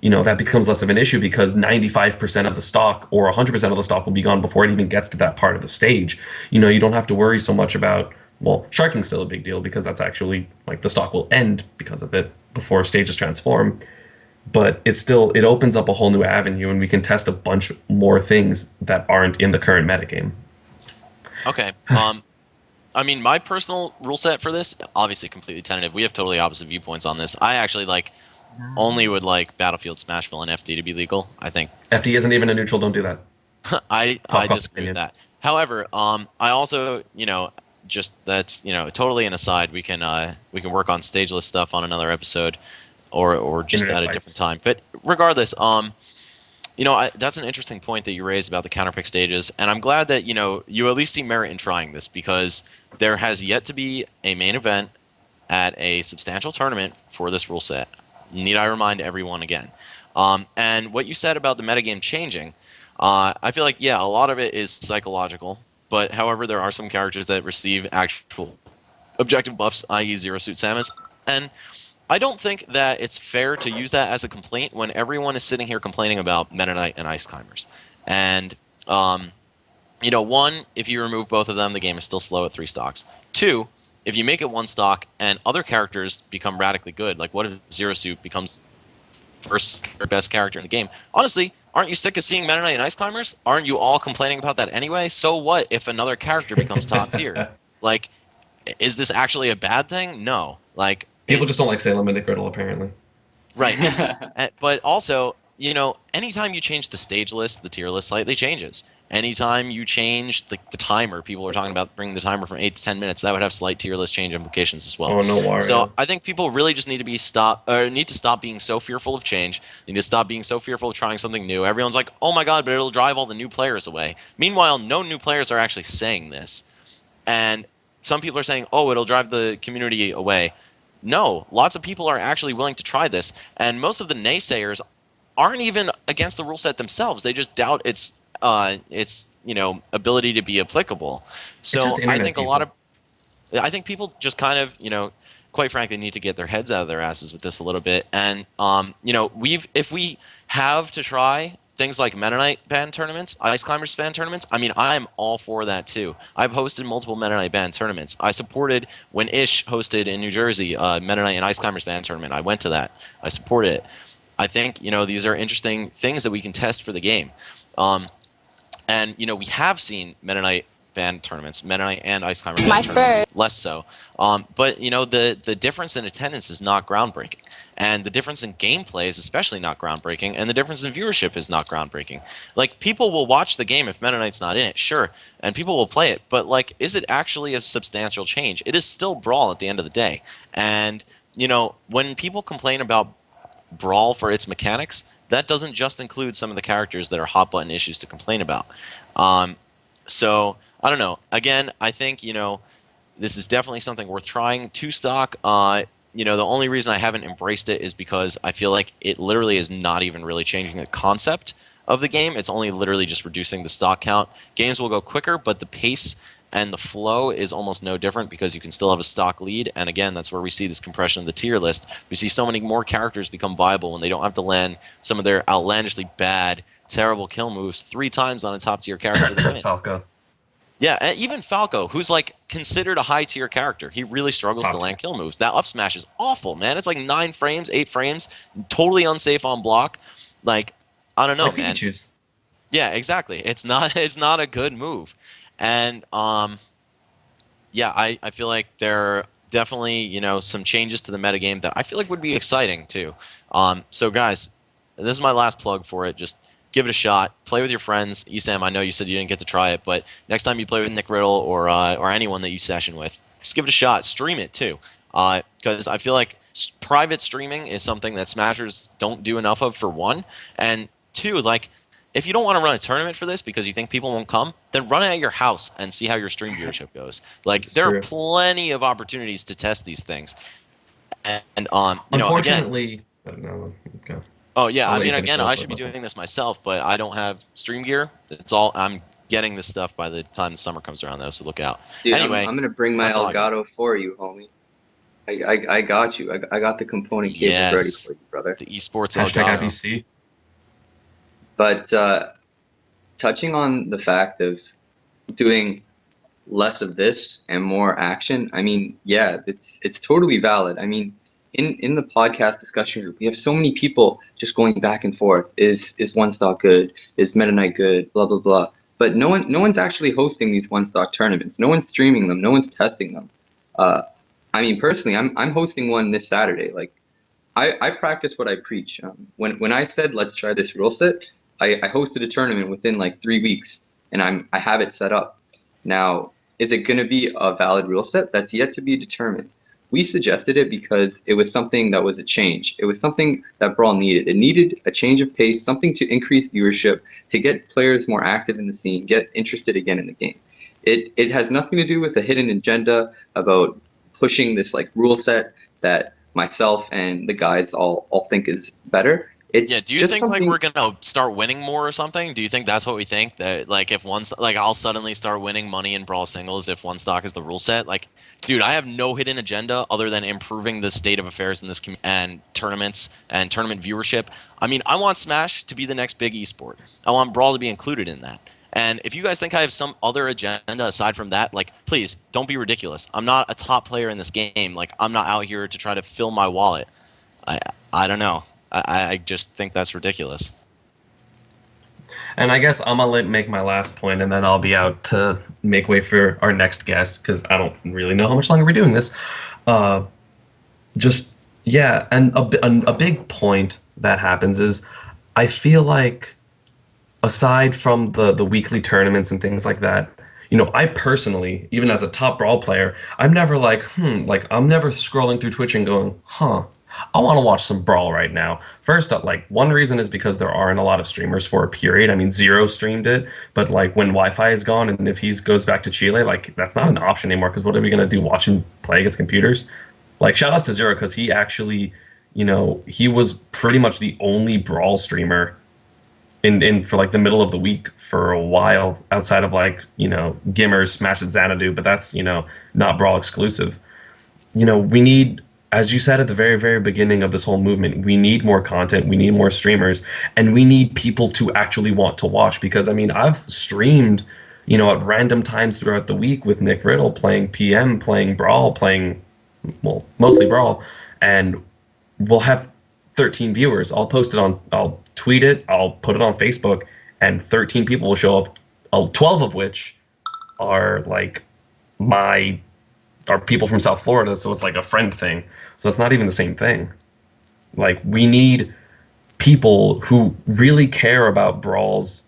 That becomes less of an issue, because 95% of the stock or 100% of the stock will be gone before it even gets to that part of the stage. You don't have to worry so much about, well, sharking's still a big deal, because that's actually, like, the stock will end because of it before stages transform. But it opens up a whole new avenue, and we can test a bunch more things that aren't in the current metagame. Okay. I mean, my personal rule set for this, obviously completely tentative. We have totally opposite viewpoints on this. I actually only would like Battlefield, Smashville, and FD to be legal. I think FD isn't even a neutral. Don't do that. I disagree with that. However, I also, just that's totally an aside. We can work on stageless stuff on another episode, or just at a different time. But regardless, that's an interesting point that you raised about the counterpick stages, and I'm glad that you at least see merit in trying this, because there has yet to be a main event at a substantial tournament for this rule set. Need I remind everyone again? And what you said about the metagame changing, I feel like, yeah, a lot of it is psychological, but however, there are some characters that receive actual objective buffs, i.e. Zero Suit Samus, and I don't think that it's fair to use that as a complaint when everyone is sitting here complaining about Meta Knight and Ice Climbers. And, one, if you remove both of them, the game is still slow at 3 stocks. 2, if you make it 1 stock and other characters become radically good, like what if Zero Suit becomes first or best character in the game? Honestly, aren't you sick of seeing Meta Knight and Ice Climbers? Aren't you all complaining about that anyway? So what if another character becomes top tier? Like, is this actually a bad thing? No. Like, people just don't like Salem and Nick Riddle, apparently. Right. But also, anytime you change the stage list, the tier list slightly changes. anytime you change the timer, people are talking about bringing the timer from 8 to 10 minutes. That would have slight tier list change implications as well. Oh no, Wario. So I think people really just need to stop being so fearful of change. They need to stop being so fearful of trying something new. Everyone's like, oh my god, but it'll drive all the new players away. Meanwhile, no new players are actually saying this. And some people are saying, oh, it'll drive the community away. No, lots of people are actually willing to try this, and most of the naysayers aren't even against the rule set themselves. They just doubt its ability to be applicable. So I think I think people just kind of, quite frankly, need to get their heads out of their asses with this a little bit. And if we have to try things like Meta Knight band tournaments, Ice Climbers band tournaments, I mean, I'm all for that too. I've hosted multiple Meta Knight band tournaments. I supported when Ish hosted in New Jersey Meta Knight and Ice Climbers band tournament. I went to that. I supported it. I think, these are interesting things that we can test for the game. And, we have seen Meta Knight band tournaments, Meta Knight and Ice Climber band tournaments, less so. But, the difference in attendance is not groundbreaking. And the difference in gameplay is especially not groundbreaking, and the difference in viewership is not groundbreaking. Like, people will watch the game if Meta Knight's not in it, sure, and people will play it, but, like, is it actually a substantial change? It is still Brawl at the end of the day. And, when people complain about Brawl for its mechanics, that doesn't just include some of the characters that are hot button issues to complain about. So, I don't know. Again, I think, this is definitely something worth trying. 2-stock, the only reason I haven't embraced it is because I feel like it literally is not even really changing the concept of the game. It's only literally just reducing the stock count. Games will go quicker, but the pace and the flow is almost no different because you can still have a stock lead. And again, that's where we see this compression of the tier list. We see so many more characters become viable when they don't have to land some of their outlandishly bad, terrible kill moves 3 times on a top tier character to win. Falco. Yeah, and even Falco, who's like considered a high tier character, he really struggles to land kill moves. That up smash is awful, man. It's like 9 frames, 8 frames, totally unsafe on block. Like, I don't know, like man. Pikachu's. Yeah, exactly. It's not a good move. And yeah, I feel like there are definitely, some changes to the metagame that I feel like would be exciting too. So guys, this is my last plug for it. Just give it a shot. Play with your friends. ESAM, I know you said you didn't get to try it, but next time you play with Nick Riddle or anyone that you session with, just give it a shot. Stream it too, because I feel like private streaming is something that Smashers don't do enough of, for one, and two, like, if you don't want to run a tournament for this because you think people won't come, then run it at your house and see how your stream viewership goes. Like, there are plenty of opportunities to test these things. And unfortunately, no, okay. Oh yeah, I mean, again, I should be doing this myself, but I don't have stream gear. It's all I'm getting this stuff by the time the summer comes around, though. So look out. Dude, anyway, I'm gonna bring my Elgato for you, homie. I got you. I got the component cables ready for you, brother. The esports Elgato. Elgato. But touching on the fact of doing less of this and more action, I mean, yeah, it's totally valid. I mean, in the podcast discussion group, we have so many people just going back and forth. Is 1-stock good? Is Meta Knight good? Blah blah blah. But no one's actually hosting these 1-stock tournaments. No one's streaming them. No one's testing them. I mean, personally, I'm hosting one this Saturday. Like, I practice what I preach. When I said let's try this rule set, I hosted a tournament within like 3 weeks, and I have it set up. Now, is it going to be a valid rule set? That's yet to be determined. We suggested it because it was something that was a change. It was something that Brawl needed. It needed a change of pace, something to increase viewership, to get players more active in the scene, get interested again in the game. It has nothing to do with a hidden agenda about pushing this like rule set that myself and the guys all think is better. It's do you think like we're gonna start winning more or something? Do you think that's what we think? That like if I'll suddenly start winning money in Brawl singles if 1-stock is the rule set? Like, dude, I have no hidden agenda other than improving the state of affairs in this community and tournaments and tournament viewership. I mean, I want Smash to be the next big esport. I want Brawl to be included in that. And if you guys think I have some other agenda aside from that, like, please don't be ridiculous. I'm not a top player in this game. Like, I'm not out here to try to fill my wallet. I don't know. I just think that's ridiculous. And I guess I'm going to make my last point, and then I'll be out to make way for our next guest, because I don't really know how much longer we're doing this. And a big point that happens is I feel like aside from the weekly tournaments and things like that, I personally, even as a top Brawl player, I'm never like, like I'm never scrolling through Twitch and going, I want to watch some Brawl right now. First up, like one reason is because there aren't a lot of streamers for a period. I mean, Zero streamed it, but like when Wi-Fi is gone and if he goes back to Chile, like that's not an option anymore. Because what are we gonna do? Watch him play against computers? Like shout outs to Zero because he actually, he was pretty much the only Brawl streamer in for like the middle of the week for a while, outside of like Gimmer, Smash, and Xanadu, but that's not Brawl exclusive. We need, as you said at the very very beginning of this whole movement, we need more content, we need more streamers, and we need people to actually want to watch. Because I mean, I've streamed at random times throughout the week with Nick Riddle playing PM, playing Brawl, playing, well, mostly Brawl, and we'll have 13 viewers. I'll tweet it, I'll put it on Facebook, and 13 people will show up, 12 of which are like are people from South Florida, so it's like a friend thing. So it's not even the same thing. Like we need people who really care about Brawl's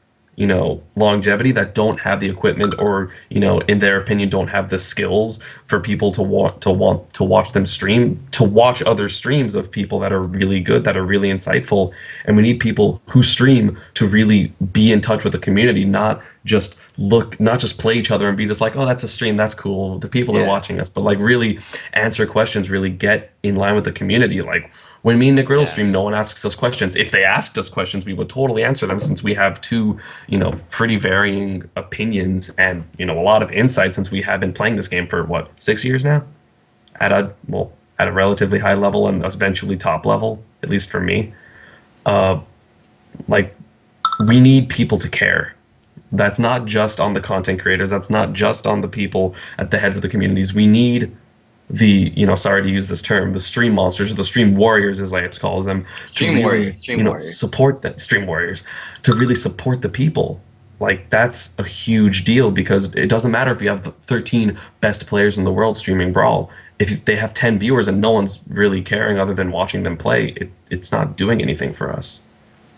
longevity, that don't have the equipment or in their opinion don't have the skills for people to want to watch them stream, to watch other streams of people that are really good, that are really insightful. And we need people who stream to really be in touch with the community, not just play each other and be just like, oh, that's a stream, that's cool, the people are watching us, but like really answer questions, really get in line with the community. Like when me and Nick Riddle stream, no one asks us questions. If they asked us questions, we would totally answer them, since we have two, pretty varying opinions and, a lot of insight, since we have been playing this game for, 6 years now? At a relatively high level and eventually top level, at least for me. Like, we need people to care. That's not just on the content creators. That's not just on the people at the heads of the communities. We need the, sorry to use this term, the stream monsters, or the stream warriors, as I like to call them, Stream warriors, support the stream warriors, to really support the people. Like that's a huge deal, because it doesn't matter if you have the 13 best players in the world streaming Brawl. If they have 10 viewers and no one's really caring other than watching them play, it's not doing anything for us.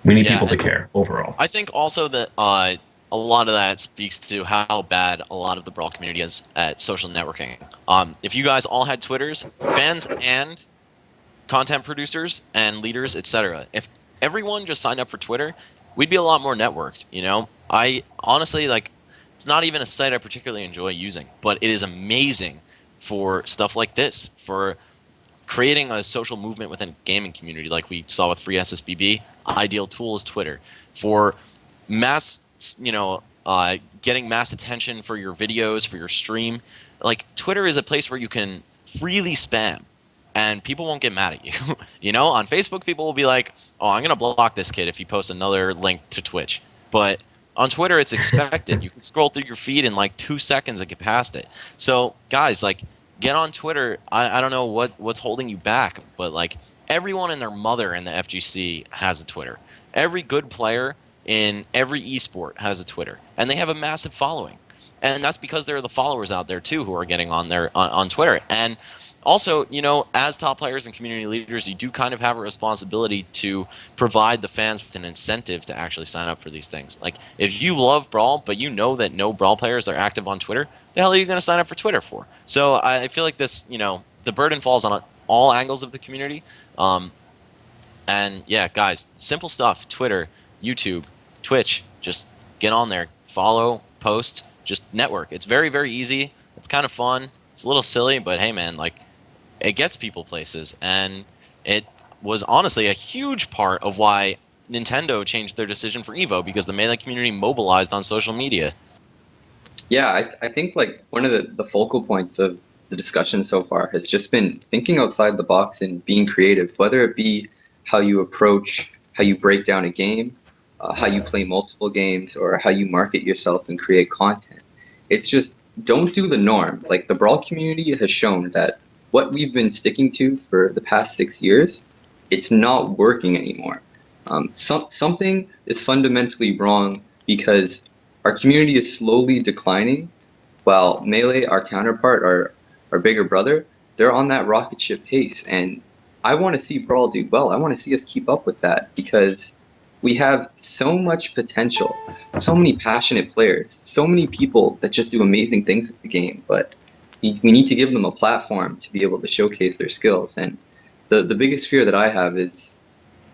We need people to care overall. I think also that a lot of that speaks to how bad a lot of the Brawl community is at social networking. If you guys all had Twitters, fans and content producers and leaders, etc., if everyone just signed up for Twitter, we'd be a lot more networked. I honestly, like, it's not even a site I particularly enjoy using, but it is amazing for stuff like this, for creating a social movement within a gaming community, like we saw with Free SSBB. Ideal tool is Twitter for mass, getting mass attention for your videos, for your stream. Like, Twitter is a place where you can freely spam and people won't get mad at you. On Facebook, people will be like, oh, I'm going to block this kid if he posts another link to Twitch. But on Twitter, it's expected. You can scroll through your feed in like 2 seconds and get past it. So, guys, like, get on Twitter. I don't know what's holding you back, but like, everyone and their mother in the FGC has a Twitter. Every good player in every esport has a Twitter, and they have a massive following. And that's because there are the followers out there too who are getting on there on Twitter. And also, as top players and community leaders, you do kind of have a responsibility to provide the fans with an incentive to actually sign up for these things. Like, if you love Brawl, but you know that no Brawl players are active on Twitter, the hell are you going to sign up for Twitter for? So I feel like this, the burden falls on all angles of the community. And yeah, guys, simple stuff: Twitter, YouTube, Twitch. Just get on there, follow, post, just network. It's very, very easy. It's kind of fun. It's a little silly, but hey, man, like, it gets people places. And it was honestly a huge part of why Nintendo changed their decision for Evo, because the Melee community mobilized on social media. Yeah, I think like one of the focal points of the discussion so far has just been thinking outside the box and being creative, whether it be how you approach, how you break down a game, how you play multiple games, or how you market yourself and create content. It's just, don't do the norm. Like, the Brawl community has shown that what we've been sticking to for the past 6 years, it's not working anymore. Something is fundamentally wrong, because our community is slowly declining, while Melee, our counterpart, our bigger brother, they're on that rocket ship pace. And I want to see Brawl do well. I want to see us keep up with that, because we have so much potential, so many passionate players, so many people that just do amazing things with the game, but we need to give them a platform to be able to showcase their skills. And the biggest fear that I have is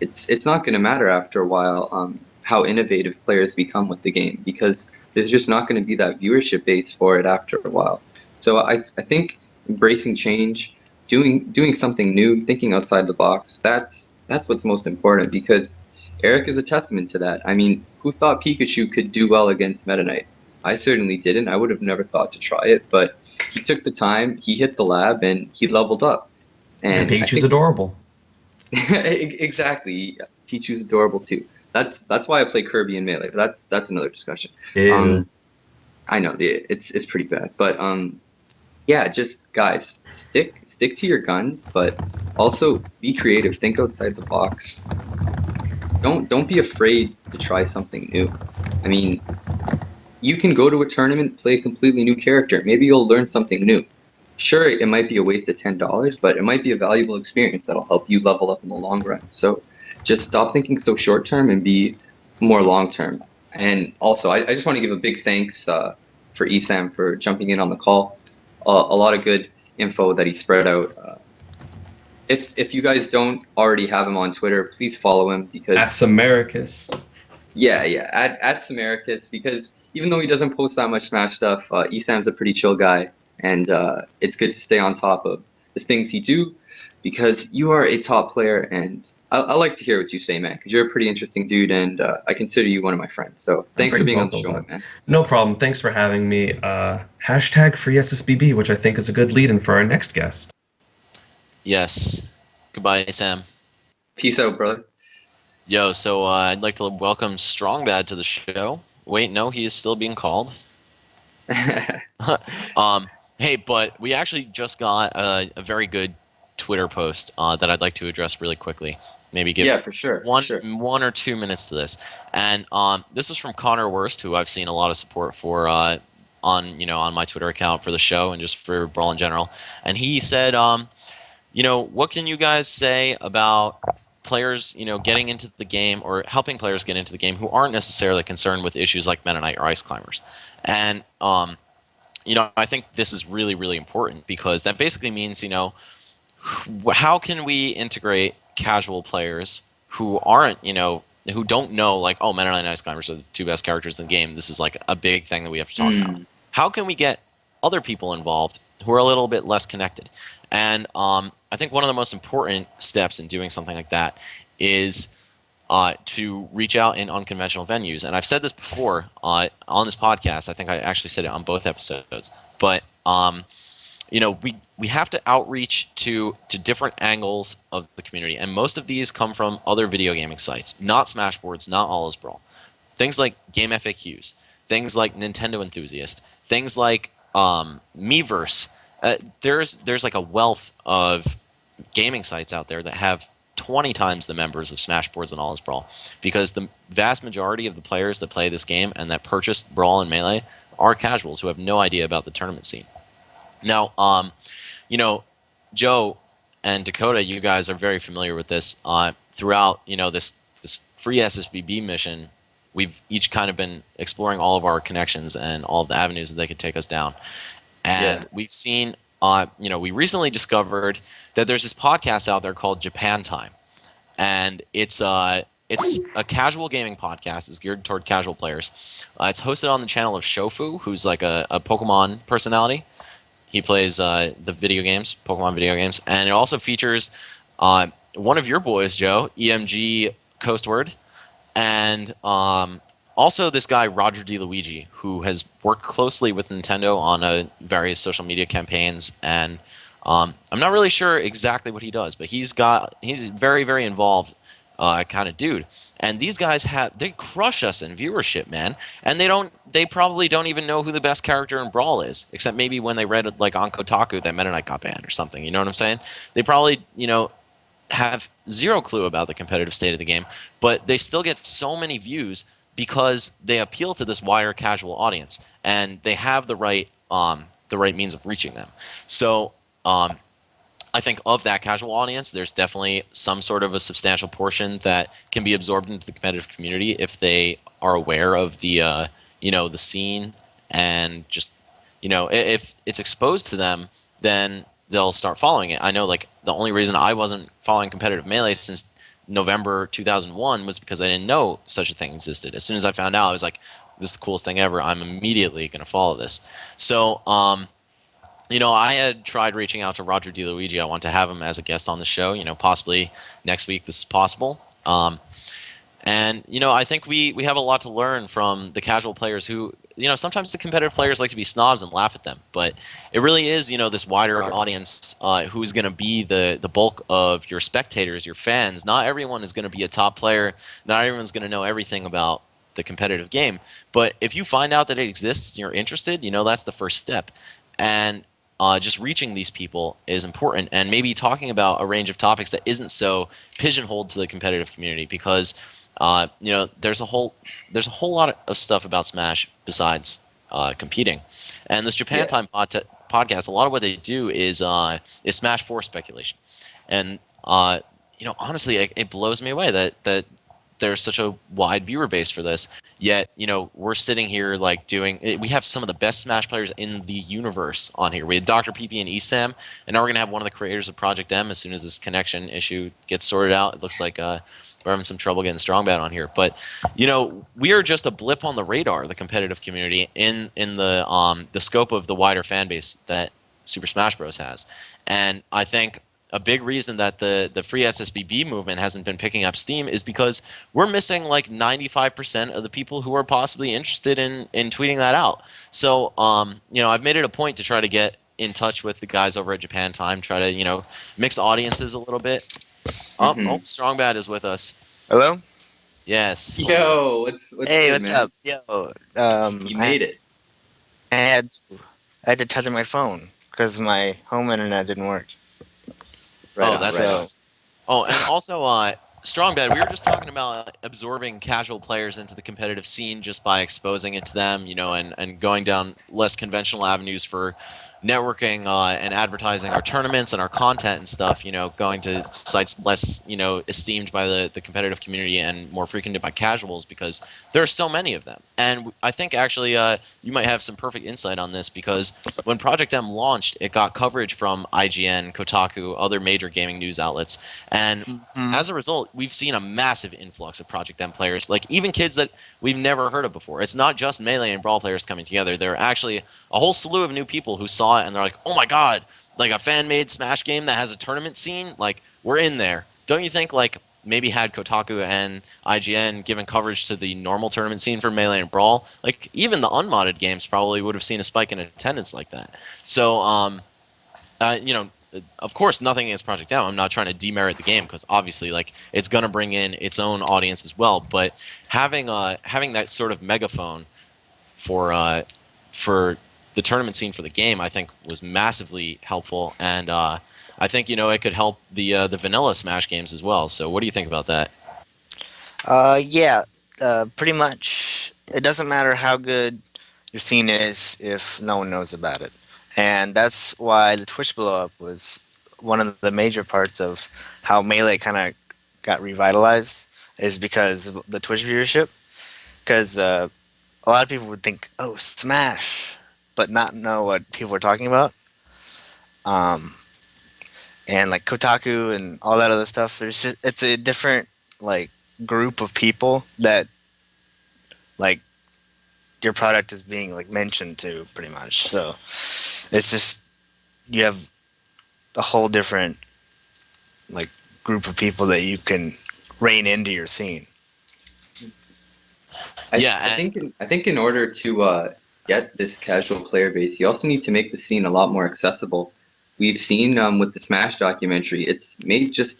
it's not going to matter after a while how innovative players become with the game, because there's just not going to be that viewership base for it after a while. So I think embracing change, doing something new, thinking outside the box, that's what's most important, because Eric is a testament to that. I mean, who thought Pikachu could do well against Meta Knight? I certainly didn't. I would have never thought to try it, but he took the time, he hit the lab, and he leveled up. And And I Pikachu's think adorable. exactly, Pichu's adorable too. That's why I play Kirby in Melee. But that's another discussion. Ew. I know it's pretty bad, but yeah, just guys, stick to your guns, but also be creative. Think outside the box. Don't be afraid to try something new. I mean, you can go to a tournament, play a completely new character. Maybe you'll learn something new. Sure, it might be a waste of $10, but it might be a valuable experience that'll help you level up in the long run. So just stop thinking so short term and be more long term. And also, I just want to give a big thanks for ESAM for jumping in on the call. A lot of good info that he spread out. If you guys don't already have him on Twitter, please follow him, because That's Americus. yeah, at Samaricus, because even though he doesn't post that much Smash stuff, ESAM's a pretty chill guy, and it's good to stay on top of the things he do, because you are a top player, and I like to hear what you say, man, because you're a pretty interesting dude, and I consider you one of my friends. So thanks for being on the show, man. No problem. Thanks for having me. Hashtag free SSBB, which I think is a good lead-in for our next guest. Yes. Goodbye, Sam. Peace out, brother. Yo, so I'd like to welcome Strongbad to the show. Wait, no, he is still being called. Hey, but we actually just got a very good Twitter post that I'd like to address really quickly. Maybe give for sure. 1 or 2 minutes to this. And this was from Connor Wurst, who I've seen a lot of support for on my Twitter account for the show and just for Brawl in general. And he said, what can you guys say about players, getting into the game, or helping players get into the game who aren't necessarily concerned with issues like Meta Knight or Ice Climbers? And I think this is really, really important, because that basically means, how can we integrate casual players who aren't, who don't know, like, oh, Meta Knight and Ice Climbers are the two best characters in the game. This is like a big thing that we have to talk about. How can we get other people involved who are a little bit less connected? And I think one of the most important steps in doing something like that is to reach out in unconventional venues. And I've said this before on this podcast. I think I actually said it on both episodes. But we have to outreach to different angles of the community, and most of these come from other video gaming sites, not Smashboards, not All Is Brawl. Things like Game FAQs, things like Nintendo Enthusiast, things like Miiverse. There's like a wealth of gaming sites out there that have 20 times the members of Smashboards and All Is Brawl, because the vast majority of the players that play this game and that purchase Brawl and Melee are casuals who have no idea about the tournament scene. Now, Joe and Dakota, you guys are very familiar with this. Throughout, this free SSBB mission, we've each kind of been exploring all of our connections and all of the avenues that they could take us down. And we've seen, we recently discovered that there's this podcast out there called Japan Time, and it's a casual gaming podcast. It's geared toward casual players. It's hosted on the channel of Shofu, who's like a Pokemon personality. He plays the video games, Pokemon video games, and it also features one of your boys, Joe, EMG Coastward, and also this guy, Roger DeLuigi, who has worked closely with Nintendo on various social media campaigns, and I'm not really sure exactly what he does, but he's very, very involved kind of dude. And these guys they crush us in viewership, man. And they probably don't even know who the best character in Brawl is, except maybe when they read like on Kotaku that Meta Knight got banned or something. You know what I'm saying? They probably, have zero clue about the competitive state of the game, but they still get so many views because they appeal to this wider casual audience, and they have the right means of reaching them. So I think of that casual audience, there's definitely some sort of a substantial portion that can be absorbed into the competitive community if they are aware of the the scene, and just if it's exposed to them, then they'll start following it. I know, like, the only reason I wasn't following competitive melee since November 2001 was because I didn't know such a thing existed. As soon as I found out, I was like, this is the coolest thing ever. I'm immediately going to follow this. So I had tried reaching out to Roger DeLuigi. I want to have him as a guest on the show. Possibly next week this is possible. And I think we have a lot to learn from the casual players who, sometimes the competitive players like to be snobs and laugh at them, but it really is, this wider audience who's going to be the bulk of your spectators, your fans. Not everyone is going to be a top player. Not everyone's going to know everything about the competitive game. But if you find out that it exists and you're interested, that's the first step. And just reaching these people is important, and maybe talking about a range of topics that isn't so pigeonholed to the competitive community, because there's a whole lot of stuff about Smash besides competing. And this Japan Time podcast, a lot of what they do is Smash 4 speculation, and honestly, it blows me away that there's such a wide viewer base for this. Yet, we're sitting here like we have some of the best Smash players in the universe on here. We had Dr.Peepee and ESAM, and now we're going to have one of the creators of Project M as soon as this connection issue gets sorted out. It looks like we're having some trouble getting Strongbad on here. But, we are just a blip on the radar, the competitive community, in the scope of the wider fan base that Super Smash Bros. Has. And I think a big reason that the free SSBB movement hasn't been picking up steam is because we're missing like 95% of the people who are possibly interested in tweeting that out. So, I've made it a point to try to get in touch with the guys over at Japan Time, try to, mix audiences a little bit. Strongbad is with us. Hello? Yes. Yo, what's Hey, good, what's man? up? Yo, You made it. I had to tether my phone because my home internet didn't work. Right on, that's right so- on. Oh, and also, Strongbad, we were just talking about absorbing casual players into the competitive scene just by exposing it to them, and going down less conventional avenues for networking and advertising our tournaments and our content and stuff, going to sites less, esteemed by the competitive community and more frequented by casuals, because there are so many of them. And I think actually you might have some perfect insight on this, because when Project M launched, it got coverage from IGN, Kotaku, other major gaming news outlets, and as a result, we've seen a massive influx of Project M players, like even kids that we've never heard of before. It's not just Melee and Brawl players coming together. There are actually a whole slew of new people who saw it and they're like, oh my god, like a fan-made Smash game that has a tournament scene? Like, we're in there. Don't you think, like, maybe had Kotaku and IGN given coverage to the normal tournament scene for Melee and Brawl, like, even the unmodded games probably would have seen a spike in attendance like that. So, of course, nothing against Project M. I'm not trying to demerit the game, because obviously, like, it's going to bring in its own audience as well. But having that sort of megaphone for the tournament scene for the game, I think, was massively helpful, and I think it could help the vanilla Smash games as well. So, what do you think about that? Yeah, pretty much. It doesn't matter how good your scene is if no one knows about it. And that's why the Twitch blow up was one of the major parts of how Melee kind of got revitalized, is because of the Twitch viewership. Because a lot of people would think, oh, Smash, but not know what people were talking about. And like Kotaku and all that other stuff, it's a different like group of people that like your product is being like mentioned to, pretty much. So it's just, you have a whole different like group of people that you can rein into your scene. I think in order to get this casual player base, you also need to make the scene a lot more accessible. We've seen with the Smash documentary, it's made just,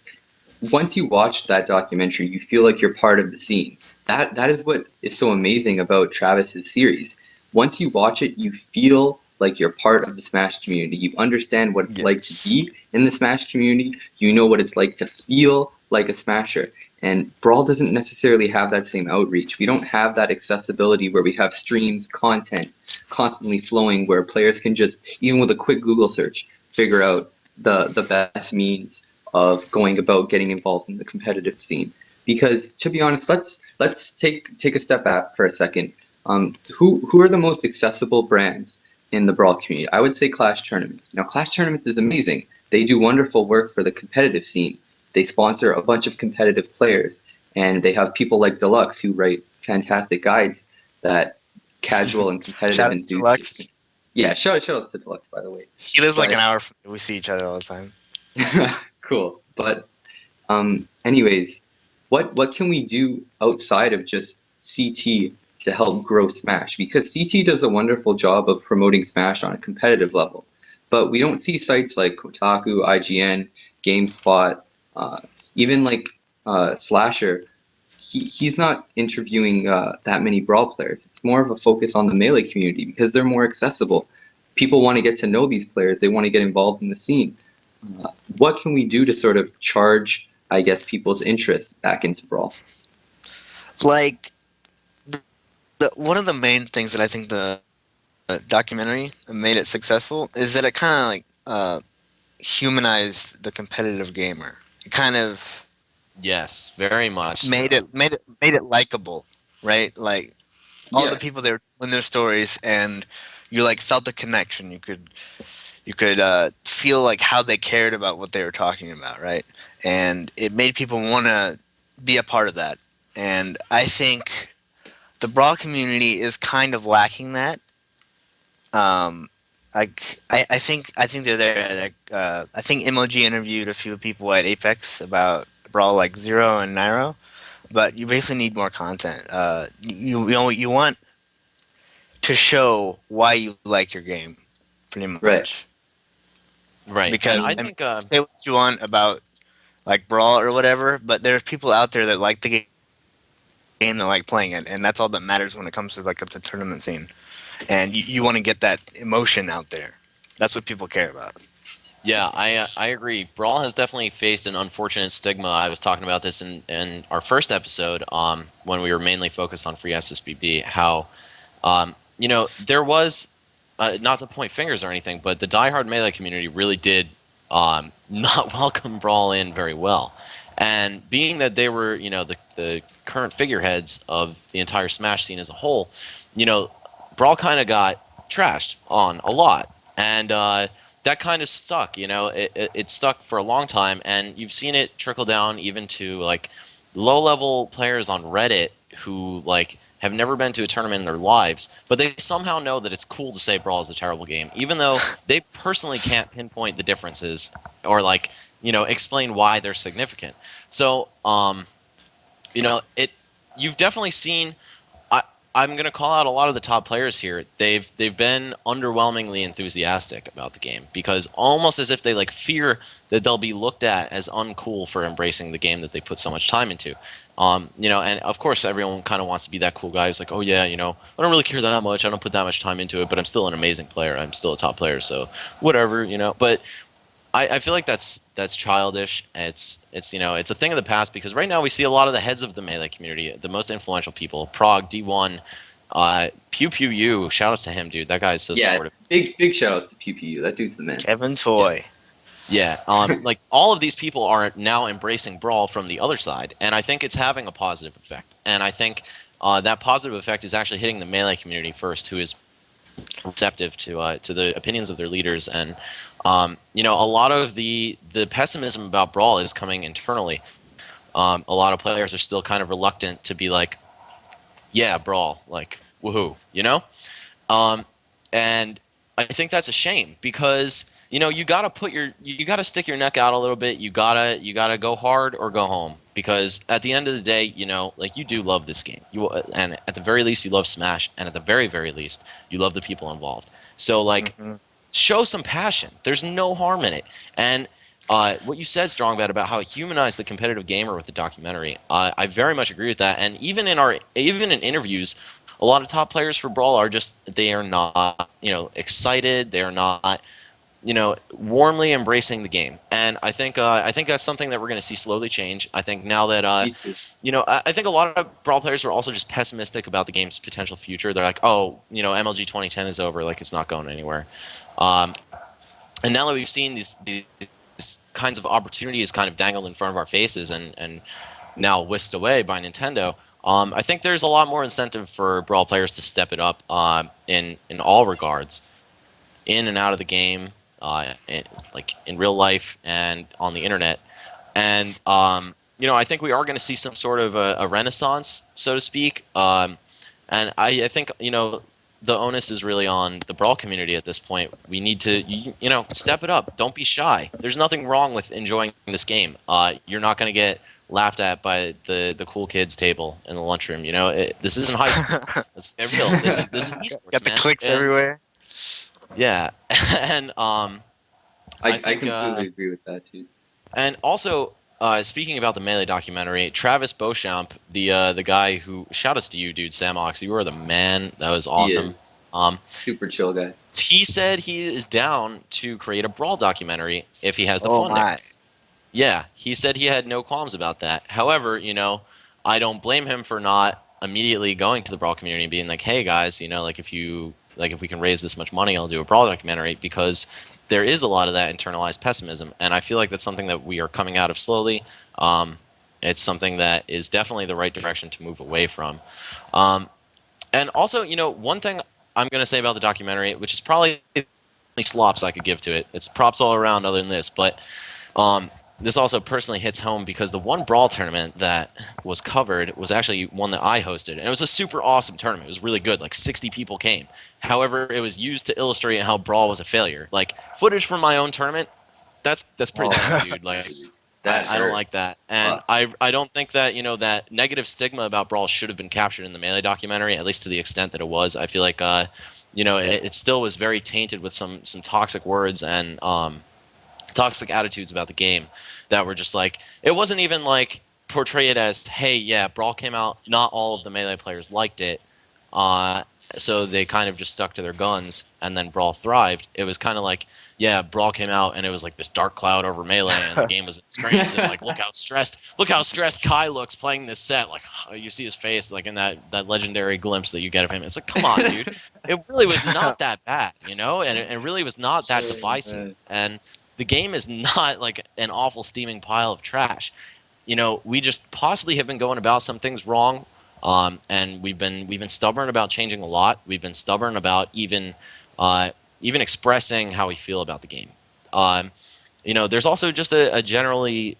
once you watch that documentary, you feel like you're part of the scene. That is what is so amazing about Travis's series. Once you watch it, you feel like you're part of the Smash community. You understand what it's like to be in the Smash community. You know what it's like to feel like a Smasher. And Brawl doesn't necessarily have that same outreach. We don't have that accessibility where we have streams, content constantly flowing, where players can just, even with a quick Google search, figure out the best means of going about getting involved in the competitive scene. Because to be honest, let's take a step back for a second. Who are the most accessible brands in the Brawl community? I would say Clash Tournaments. Now, Clash Tournaments is amazing. They do wonderful work for the competitive scene. They sponsor a bunch of competitive players, and they have people like Deluxe who write fantastic guides that casual and competitive Shout out to enthusiasts Deluxe. yeah, shout out to Deluxe, by the way. He lives like But- an hour from me. We see each other all the time. Cool. But anyways, what can we do outside of just CT to help grow Smash? Because CT does a wonderful job of promoting Smash on a competitive level, but we don't see sites like Kotaku, IGN, GameSpot, even like Slasher. He's not interviewing that many Brawl players. It's more of a focus on the Melee community because they're more accessible. People want to get to know these players. They want to get involved in the scene. What can we do to sort of charge, I guess, people's interest back into Brawl? Like, one of the main things that I think the documentary made it successful is that it kind of like humanized the competitive gamer. It kind of Yes, very much. made so. it likable, right? Like all Yeah. the people there in their stories, and you like felt the connection. You could feel like how they cared about what they were talking about, right? And it made people want to be a part of that. And I think the Brawl community is kind of lacking that. I think they're there. Like, I think MOG interviewed a few people at Apex about Brawl, like Zero and Nairo, but you basically need more content. You want to show why you like your game, pretty much. Right. Right. Because and I I mean, think say what you want about like Brawl or whatever, but there's people out there that like the game, that like playing it, and that's all that matters when it comes to like the tournament scene. And you want to get that emotion out there. That's what people care about. yeah, I agree. Brawl has definitely faced an unfortunate stigma. I was talking about this in our first episode, when we were mainly focused on free SSBB. How, there was not to point fingers or anything, but the diehard Melee community really did not welcome Brawl in very well. And being that they were, the current figureheads of the entire Smash scene as a whole, Brawl kind of got trashed on a lot. And that kind of stuck, it stuck for a long time. And you've seen it trickle down even to, like, low-level players on Reddit who, like, have never been to a tournament in their lives, but they somehow know that it's cool to say Brawl is a terrible game, even though they personally can't pinpoint the differences or, like, explain why they're significant. So, you've definitely seen. I'm going to call out a lot of the top players here. They've been underwhelmingly enthusiastic about the game, because almost as if they like fear that they'll be looked at as uncool for embracing the game that they put so much time into. And of course everyone kind of wants to be that cool guy who's like, oh yeah, I don't really care that much. I don't put that much time into it, but I'm still an amazing player. I'm still a top player, so whatever, But I feel like that's childish. It's a thing of the past, because right now we see a lot of the heads of the Melee community, the most influential people, Prague, D1, Pew Pew U. Shout out to him, dude. That guy is so supportive. Big shout out to PPU. That dude's the man. Kevin Toy. Yeah, like all of these people are now embracing Brawl from the other side, and I think it's having a positive effect. And I think that positive effect is actually hitting the Melee community first, who is receptive to the opinions of their leaders. And a lot of the pessimism about Brawl is coming internally. A lot of players are still kind of reluctant to be like, yeah, Brawl, like, woohoo, and I think that's a shame, because you gotta stick your neck out a little bit. You gotta go hard or go home, because at the end of the day, like, you do love this game. And at the very least you love Smash, and at the very, very least you love the people involved. So, like, show some passion. There's no harm in it. And what you said, Strongbad, about how it humanized the competitive gamer with the documentary, I very much agree with that. And even in interviews, a lot of top players for Brawl they are not excited. They are not warmly embracing the game. And I think that's something that we're going to see slowly change. I think now that I think a lot of Brawl players are also just pessimistic about the game's potential future. They're like, oh, MLG 2010 is over, like, it's not going anywhere. And now that we've seen these kinds of opportunities kind of dangled in front of our faces and now whisked away by Nintendo, I think there's a lot more incentive for Brawl players to step it up in all regards, in and out of the game, like in real life and on the internet. And I think we are going to see some sort of a renaissance, so to speak. And I think the onus is really on the Brawl community at this point. We need to step it up. Don't be shy. There's nothing wrong with enjoying this game. You're not going to get laughed at by the cool kids table in the lunchroom. This isn't high school. Let's get real. This is esports, Got the man. clicks And- everywhere. Yeah, and I think, completely agree with that too. and also, speaking about the Melee documentary, Travis Beauchamp, the guy who shout outs to you, dude, Samox, you were the man. That was awesome. He is. Um, Super chill guy. he said he is down to create a Brawl documentary if he has the Oh funding. my. Yeah, he said he had no qualms about that. However, I don't blame him for not immediately going to the Brawl community and being like, "Hey guys, if we can raise this much money, I'll do a Brawl documentary," because there is a lot of that internalized pessimism, and I feel like that's something that we are coming out of slowly. It's something that is definitely the right direction to move away from. And also, one thing I'm going to say about the documentary, which is probably the only slops I could give to it. It's props all around other than this, but this also personally hits home because the one Brawl tournament that was covered was actually one that I hosted, and it was a super awesome tournament. It was really good. Like 60 people came. However, it was used to illustrate how Brawl was a failure. Like footage from my own tournament, that's pretty dumb, dude. Like I don't like that, and I don't think that that negative stigma about Brawl should have been captured in the Melee documentary, at least to the extent that it was. I feel like it still was very tainted with some toxic words and toxic attitudes about the game that were just like, it wasn't even like portray it as, hey, yeah, Brawl came out, not all of the Melee players liked it, so they kind of just stuck to their guns, and then Brawl thrived. It was kind of like, yeah, Brawl came out and it was like this dark cloud over Melee, and the game was in disgrace, and like, look how stressed Kai looks playing this set. Like, you see his face, like in that legendary glimpse that you get of him. It's like, come on, dude. It really was not that bad, and it really was not that divisive. And the game is not like an awful steaming pile of trash. We just possibly have been going about some things wrong, and we've been stubborn about changing a lot. We've been stubborn about even expressing how we feel about the game. There's also just a generally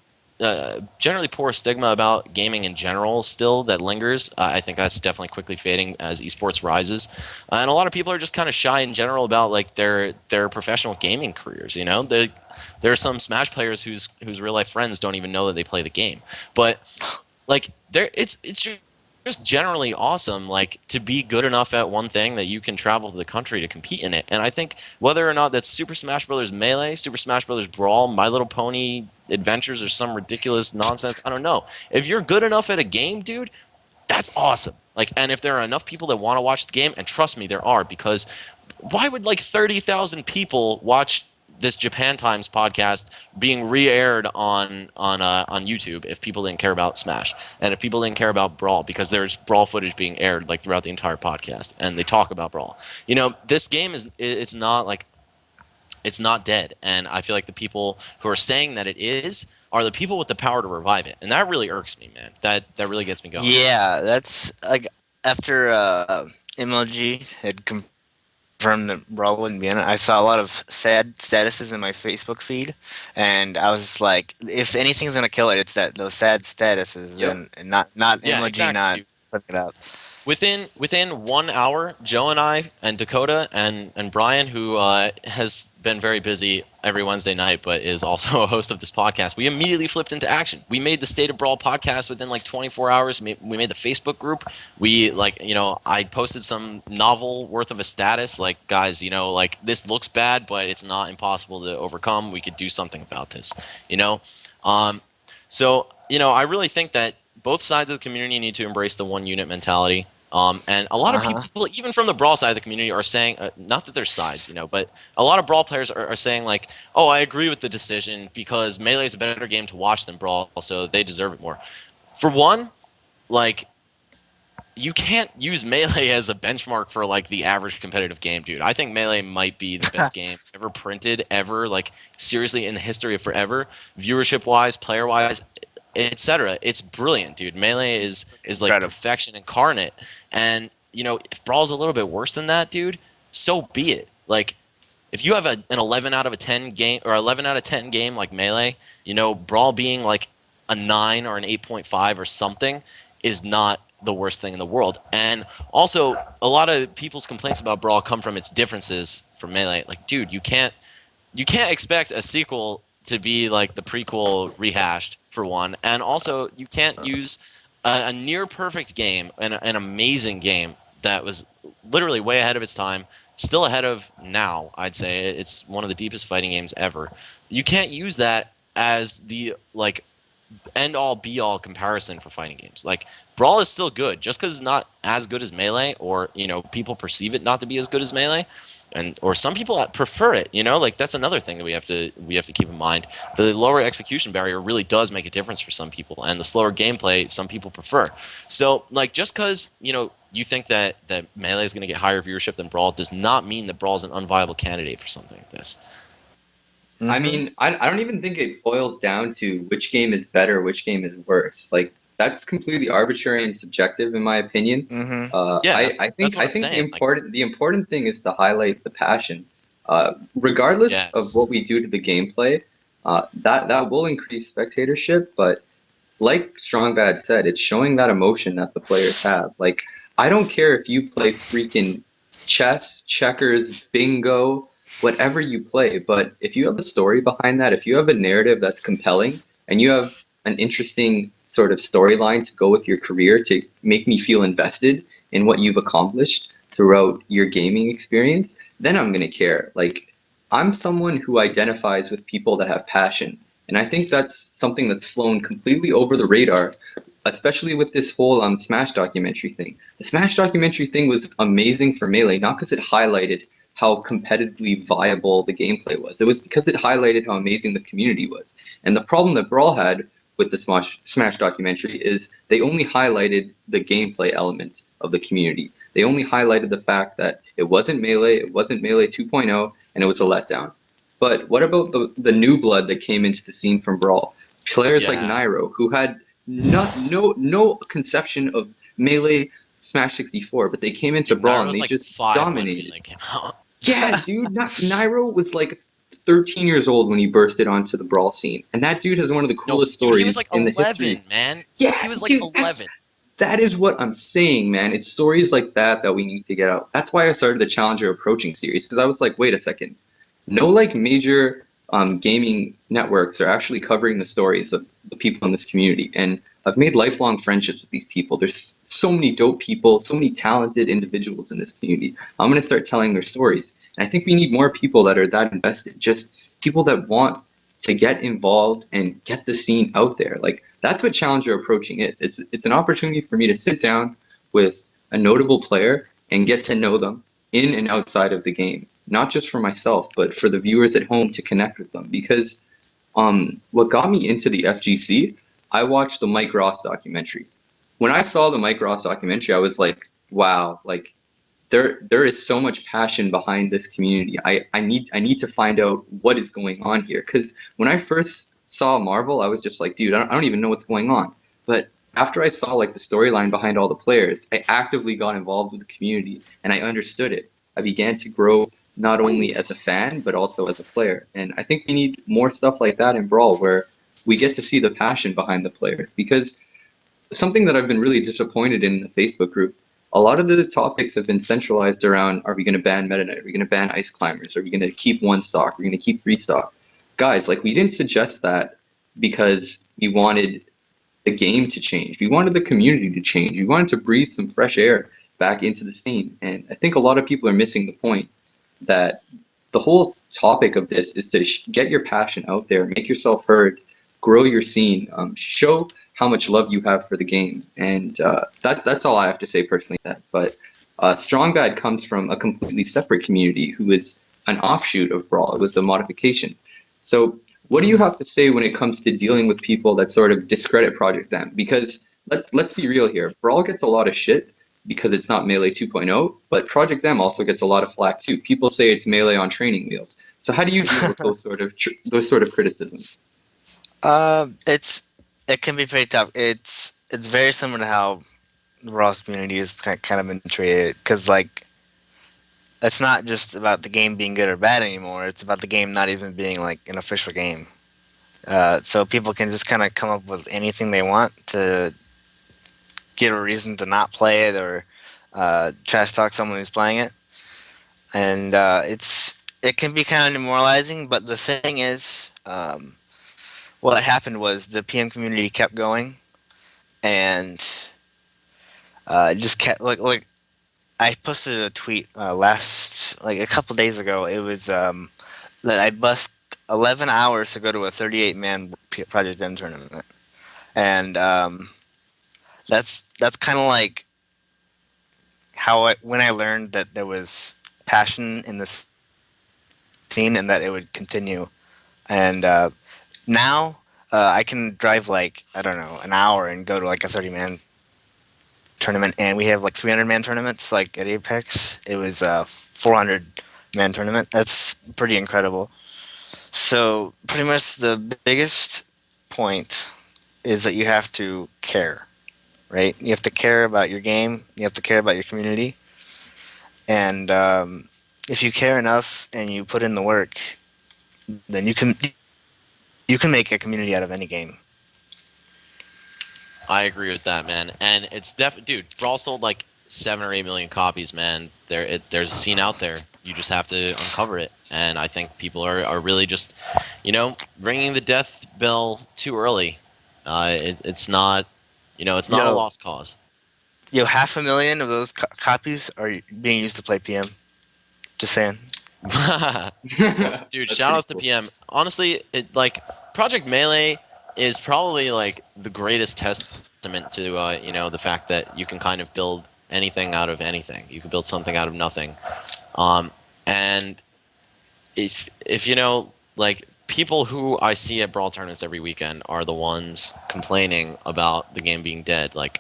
poor stigma about gaming in general still that lingers. I think that's definitely quickly fading as esports rises, and a lot of people are just kind of shy in general about like their professional gaming careers. There are some Smash players whose real life friends don't even know that they play the game, but like it's just generally awesome, like to be good enough at one thing that you can travel to the country to compete in it. And I think whether or not that's Super Smash Bros. Melee, Super Smash Bros. Brawl, My Little Pony Adventures, or some ridiculous nonsense, I don't know. If you're good enough at a game, dude, that's awesome. Like, and if there are enough people that want to watch the game, and trust me, there are, because why would like 30,000 people watch this Japan Times podcast being re-aired on YouTube if people didn't care about Smash, and if people didn't care about Brawl, because there's Brawl footage being aired like throughout the entire podcast and they talk about Brawl. This game it's not dead, and I feel like the people who are saying that it is are the people with the power to revive it, and that really irks me, man. That really gets me going. Yeah, that's like after MLG had confirmed that Brawl wouldn't be in it, I saw a lot of sad statuses in my Facebook feed, and I was like, if anything's gonna kill it, it's those sad statuses, Yep. and not Yeah, MLG exactly, not dude. putting it out. Within 1 hour, Joe and I and Dakota and Brian, who has been very busy every Wednesday night, but is also a host of this podcast, we immediately flipped into action. We made the State of Brawl podcast within like 24 hours. We made the Facebook group. I posted some novel worth of a status, like, guys, this looks bad, but it's not impossible to overcome. We could do something about this, So, I really think that both sides of the community need to embrace the one unit mentality. And a lot of people, even from the Brawl side of the community, are saying, not that there's sides, but a lot of Brawl players are saying, like, oh, I agree with the decision because Melee is a better game to watch than Brawl, so they deserve it more. For one, like, you can't use Melee as a benchmark for like the average competitive game, dude. I think Melee might be the best game ever printed, ever, like seriously in the history of forever, viewership wise, player wise, etc. It's brilliant, dude. Melee is like Incredible. perfection incarnate. And you know, if Brawl's a little bit worse than that, dude, so be it. Like if you have an 11 out of a 10 game or 11 out of 10 game like Melee, you know, Brawl being like a 9 or an 8.5 or something is not the worst thing in the world. And also, a lot of people's complaints about Brawl come from its differences from Melee. Like, dude, you can't expect a sequel to be like the prequel rehashed for one, and also you can't use a near perfect game, an amazing game that was literally way ahead of its time, still ahead of now. I'd say it's one of the deepest fighting games ever. You can't use that as the like end all be all comparison for fighting games. Like Brawl is still good, just because it's not as good as Melee, or you know people perceive it not to be as good as Melee, and or some people prefer it. You know, like that's another thing that we have to keep in mind. The lower execution barrier really does make a difference for some people, and the slower gameplay some people prefer. So like just because you think that Melee is going to get higher viewership than Brawl does not mean that Brawl is an unviable candidate for something like this. I mean, I don't even think it boils down to which game is better, which game is worse. Like that's completely arbitrary and subjective, in my opinion. Yeah, I that's think what I'm the saying. Like, important thing is to highlight the passion, regardless of yes. what we do to the gameplay. That will increase spectatorship, but like Strongbad said, it's showing that emotion that the players have. Like I don't care if you play freaking chess, checkers, bingo, whatever you play, but if you have a story behind that, if you have a narrative that's compelling, and you have an interesting sort of storyline to go with your career to make me feel invested in what you've accomplished throughout your gaming experience, then I'm going to care. Like I'm someone who identifies with people that have passion, and I think that's something that's flown completely over the radar, especially with this whole Smash documentary thing. The Smash documentary thing was amazing for Melee, not because it highlighted how competitively viable the gameplay was. It was because it highlighted how amazing the community was. And the problem that Brawl had with the Smash documentary is they only highlighted the gameplay element of the community. They only highlighted the fact that it wasn't Melee 2.0, and it was a letdown. But what about the new blood that came into the scene from Brawl? Players like Yeah. Nairo, who had no conception of Melee Smash 64, but they came into Dude, Brawl Nairo and was they like just 5 when dominated. Melee came out. Yeah, dude, Nairo was like 13 years old when he bursted onto the Brawl scene, and that dude has one of the No, coolest dude, he was stories like in the history. 11, man. Yeah, He was like dude, 11. that is what I'm saying, man. It's stories like that we need to get out. That's why I started the Challenger Approaching series, because I was like, wait a second, no like major gaming networks are actually covering the stories of the people in this community, and I've made lifelong friendships with these people. There's so many dope people, so many talented individuals in this community. I'm gonna start telling their stories, and I think we need more people that are that invested. Just people that want to get involved and get the scene out there. Like that's what Challenger Approaching is. It's an opportunity for me to sit down with a notable player and get to know them in and outside of the game, not just for myself, but for the viewers at home to connect with them. Because what got me into the FGC, I watched the Mike Ross documentary. When I saw the Mike Ross documentary, I was like, wow, like there is so much passion behind this community. I need to find out what is going on here. Because when I first saw Marvel, I was just like, dude, I don't even know what's going on. But after I saw like the storyline behind all the players, I actively got involved with the community and I understood it. I began to grow not only as a fan but also as a player. And I think we need more stuff like that in Brawl where we get to see the passion behind the players. Because something that I've been really disappointed in the Facebook group, a lot of the topics have been centralized around, are we going to ban Meta Knight? Are we going to ban Ice Climbers? Are we going to keep one stock? Are we going to keep three stock? Guys, like we didn't suggest that because we wanted the game to change. We wanted the community to change. We wanted to breathe some fresh air back into the scene. And I think a lot of people are missing the point that the whole topic of this is to get your passion out there, make yourself heard, grow your scene, show how much love you have for the game, and that's all I have to say personally. But Strongbad comes from a completely separate community who is an offshoot of Brawl. It was a modification. So what do you have to say when it comes to dealing with people that sort of discredit Project M? Because let's be real here. Brawl gets a lot of shit because it's not Melee 2.0, but Project M also gets a lot of flack too. People say it's Melee on training wheels. So how do you deal with those sort of criticisms? It can be pretty tough. It's very similar to how the Brawl community is kind of been treated, because like it's not just about the game being good or bad anymore. It's about the game not even being like an official game. So people can just kind of come up with anything they want to get a reason to not play it, or trash talk someone who's playing it, and it can be kind of demoralizing. But the thing is, what happened was the PM community kept going, and it just kept like I posted a tweet last like a couple days ago. It was that I bust 11 hours to go to a 38-man Project M tournament, and that's kind of like how when I learned that there was passion in this scene and that it would continue. And now I can drive like, I don't know, an hour and go to like a 30-man tournament, and we have like 300-man tournaments like at Apex. It was a 400-man tournament. That's pretty incredible. So pretty much the biggest point is that you have to care, right? You have to care about your game. You have to care about your community. And if you care enough and you put in the work, then you can make a community out of any game. I agree with that, man. And it's dude, Brawl sold like 7 or 8 million copies, man. There's a scene out there. You just have to uncover it. And I think people are really just, ringing the death bell too early. It's not, it's not a lost cause. 500,000 of those copies are being used to play PM. Just saying. Dude, shout outs to PM. Honestly, Project Melee is probably like the greatest testament to the fact that you can kind of build anything out of anything. You can build something out of nothing. And if people who I see at Brawl tournaments every weekend are the ones complaining about the game being dead, like,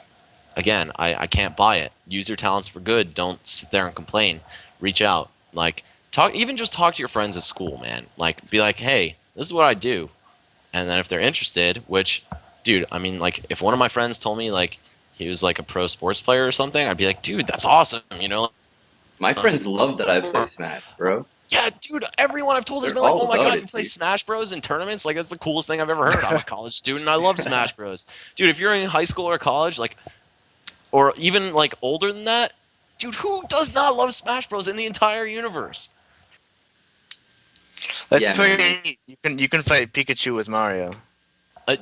again, I can't buy it. Use your talents for good. Don't sit there and complain. Reach out. Like, talk to your friends at school, man. Like, be like, hey, this is what I do. And then if they're interested, which, dude, I mean, like, if one of my friends told me, like, he was, like, a pro sports player or something, I'd be like, dude, that's awesome, My friends love that I play Smash, bro. Yeah, dude, everyone I've told has been like, oh my god, you play Smash Bros. In tournaments? Like, that's the coolest thing I've ever heard. I'm a college student. I love Smash Bros. Dude, if you're in high school or college, like, or even, like, older than that, dude, who does not love Smash Bros. In the entire universe? That's pretty neat. You can fight Pikachu with Mario.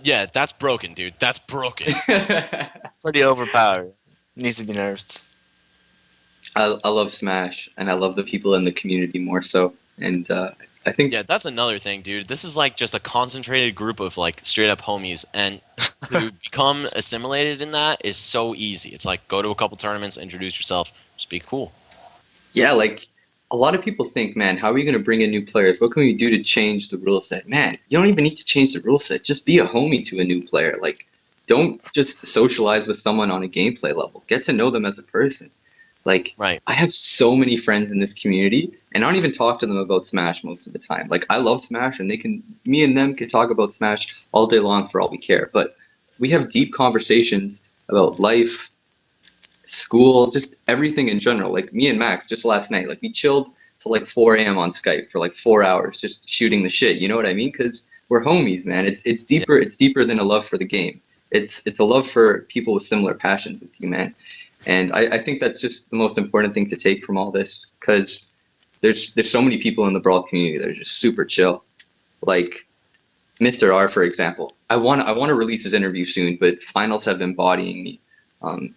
Yeah, that's broken, dude. That's broken. Pretty overpowered. Needs to be nerfed. I love Smash, and I love the people in the community more so. And I think that's another thing, dude. This is like just a concentrated group of like straight up homies, and to become assimilated in that is so easy. It's like go to a couple tournaments, introduce yourself, just be cool. Yeah, like a lot of people think, man, how are we going to bring in new players? What can we do to change the rule set? Man, you don't even need to change the rule set. Just be a homie to a new player. Like, don't just socialize with someone on a gameplay level. Get to know them as a person. Like, right. I have so many friends in this community, and I don't even talk to them about Smash most of the time. Like, I love Smash, and me and them can talk about Smash all day long for all we care. But we have deep conversations about life, school, just everything in general. Like, me and Max, just last night, like, we chilled till like 4 a.m. on Skype for like 4 hours, just shooting the shit. You know what I mean? Because we're homies, man. It's deeper. Yeah. It's deeper than a love for the game. It's a love for people with similar passions with you, man. And I think that's just the most important thing to take from all this, because there's so many people in the Brawl community that are just super chill. Like Mr. R, for example. I want to release his interview soon, but finals have been bodying me.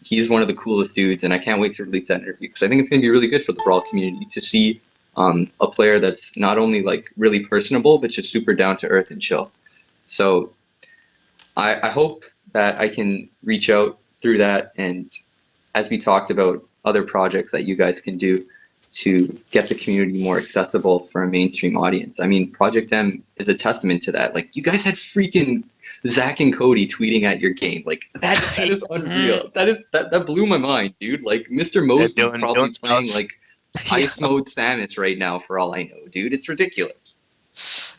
He's one of the coolest dudes, and I can't wait to release that interview, because I think it's going to be really good for the Brawl community to see a player that's not only like really personable, but just super down to earth and chill. So I hope that I can reach out through that, and as we talked about, other projects that you guys can do to get the community more accessible for a mainstream audience. I mean, Project M is a testament to that. Like, you guys had freaking Zach and Cody tweeting at your game. Like that is unreal. That blew my mind, dude. Like Mr. Yeah, Mosby's probably don't playing spouse. like ice mode Samus right now for all I know, dude. It's ridiculous.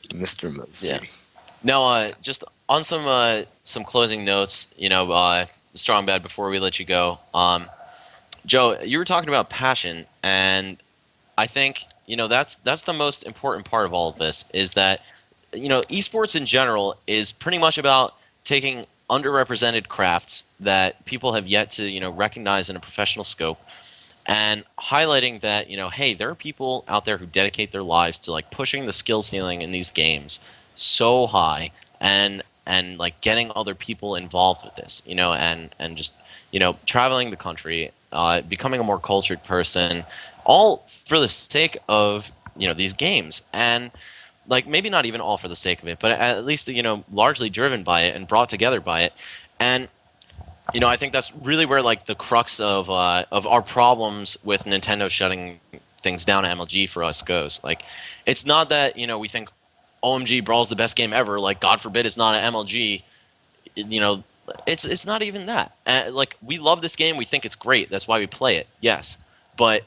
Mr. Mosby. Yeah. Now, just on some closing notes, Strongbad, before we let you go, Joe, you were talking about passion, and I think that's the most important part of all of this is that esports in general is pretty much about taking underrepresented crafts that people have yet to recognize in a professional scope and highlighting that hey, there are people out there who dedicate their lives to like pushing the skill ceiling in these games so high and like getting other people involved with this and just traveling the country, becoming a more cultured person, all for the sake of these games. And like maybe not even all for the sake of it, but at least largely driven by it and brought together by it. And I think that's really where like the crux of our problems with Nintendo shutting things down at MLG for us goes. Like, it's not that we think OMG Brawl's the best game ever. Like, God forbid it's not at MLG. It's not even that. Like, we love this game. We think it's great. That's why we play it. Yes, but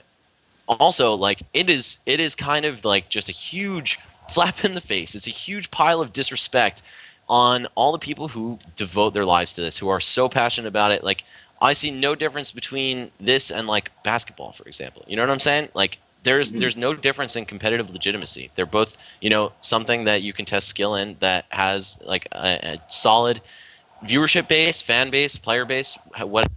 also like it is kind of like just a huge slap in the face. It's a huge pile of disrespect on all the people who devote their lives to this, who are so passionate about it. Like, I see no difference between this and like basketball, for example. You know what I'm saying? Like, there's no difference in competitive legitimacy. They're both something that you can test skill in, that has like a solid viewership base, fan base, player base. What?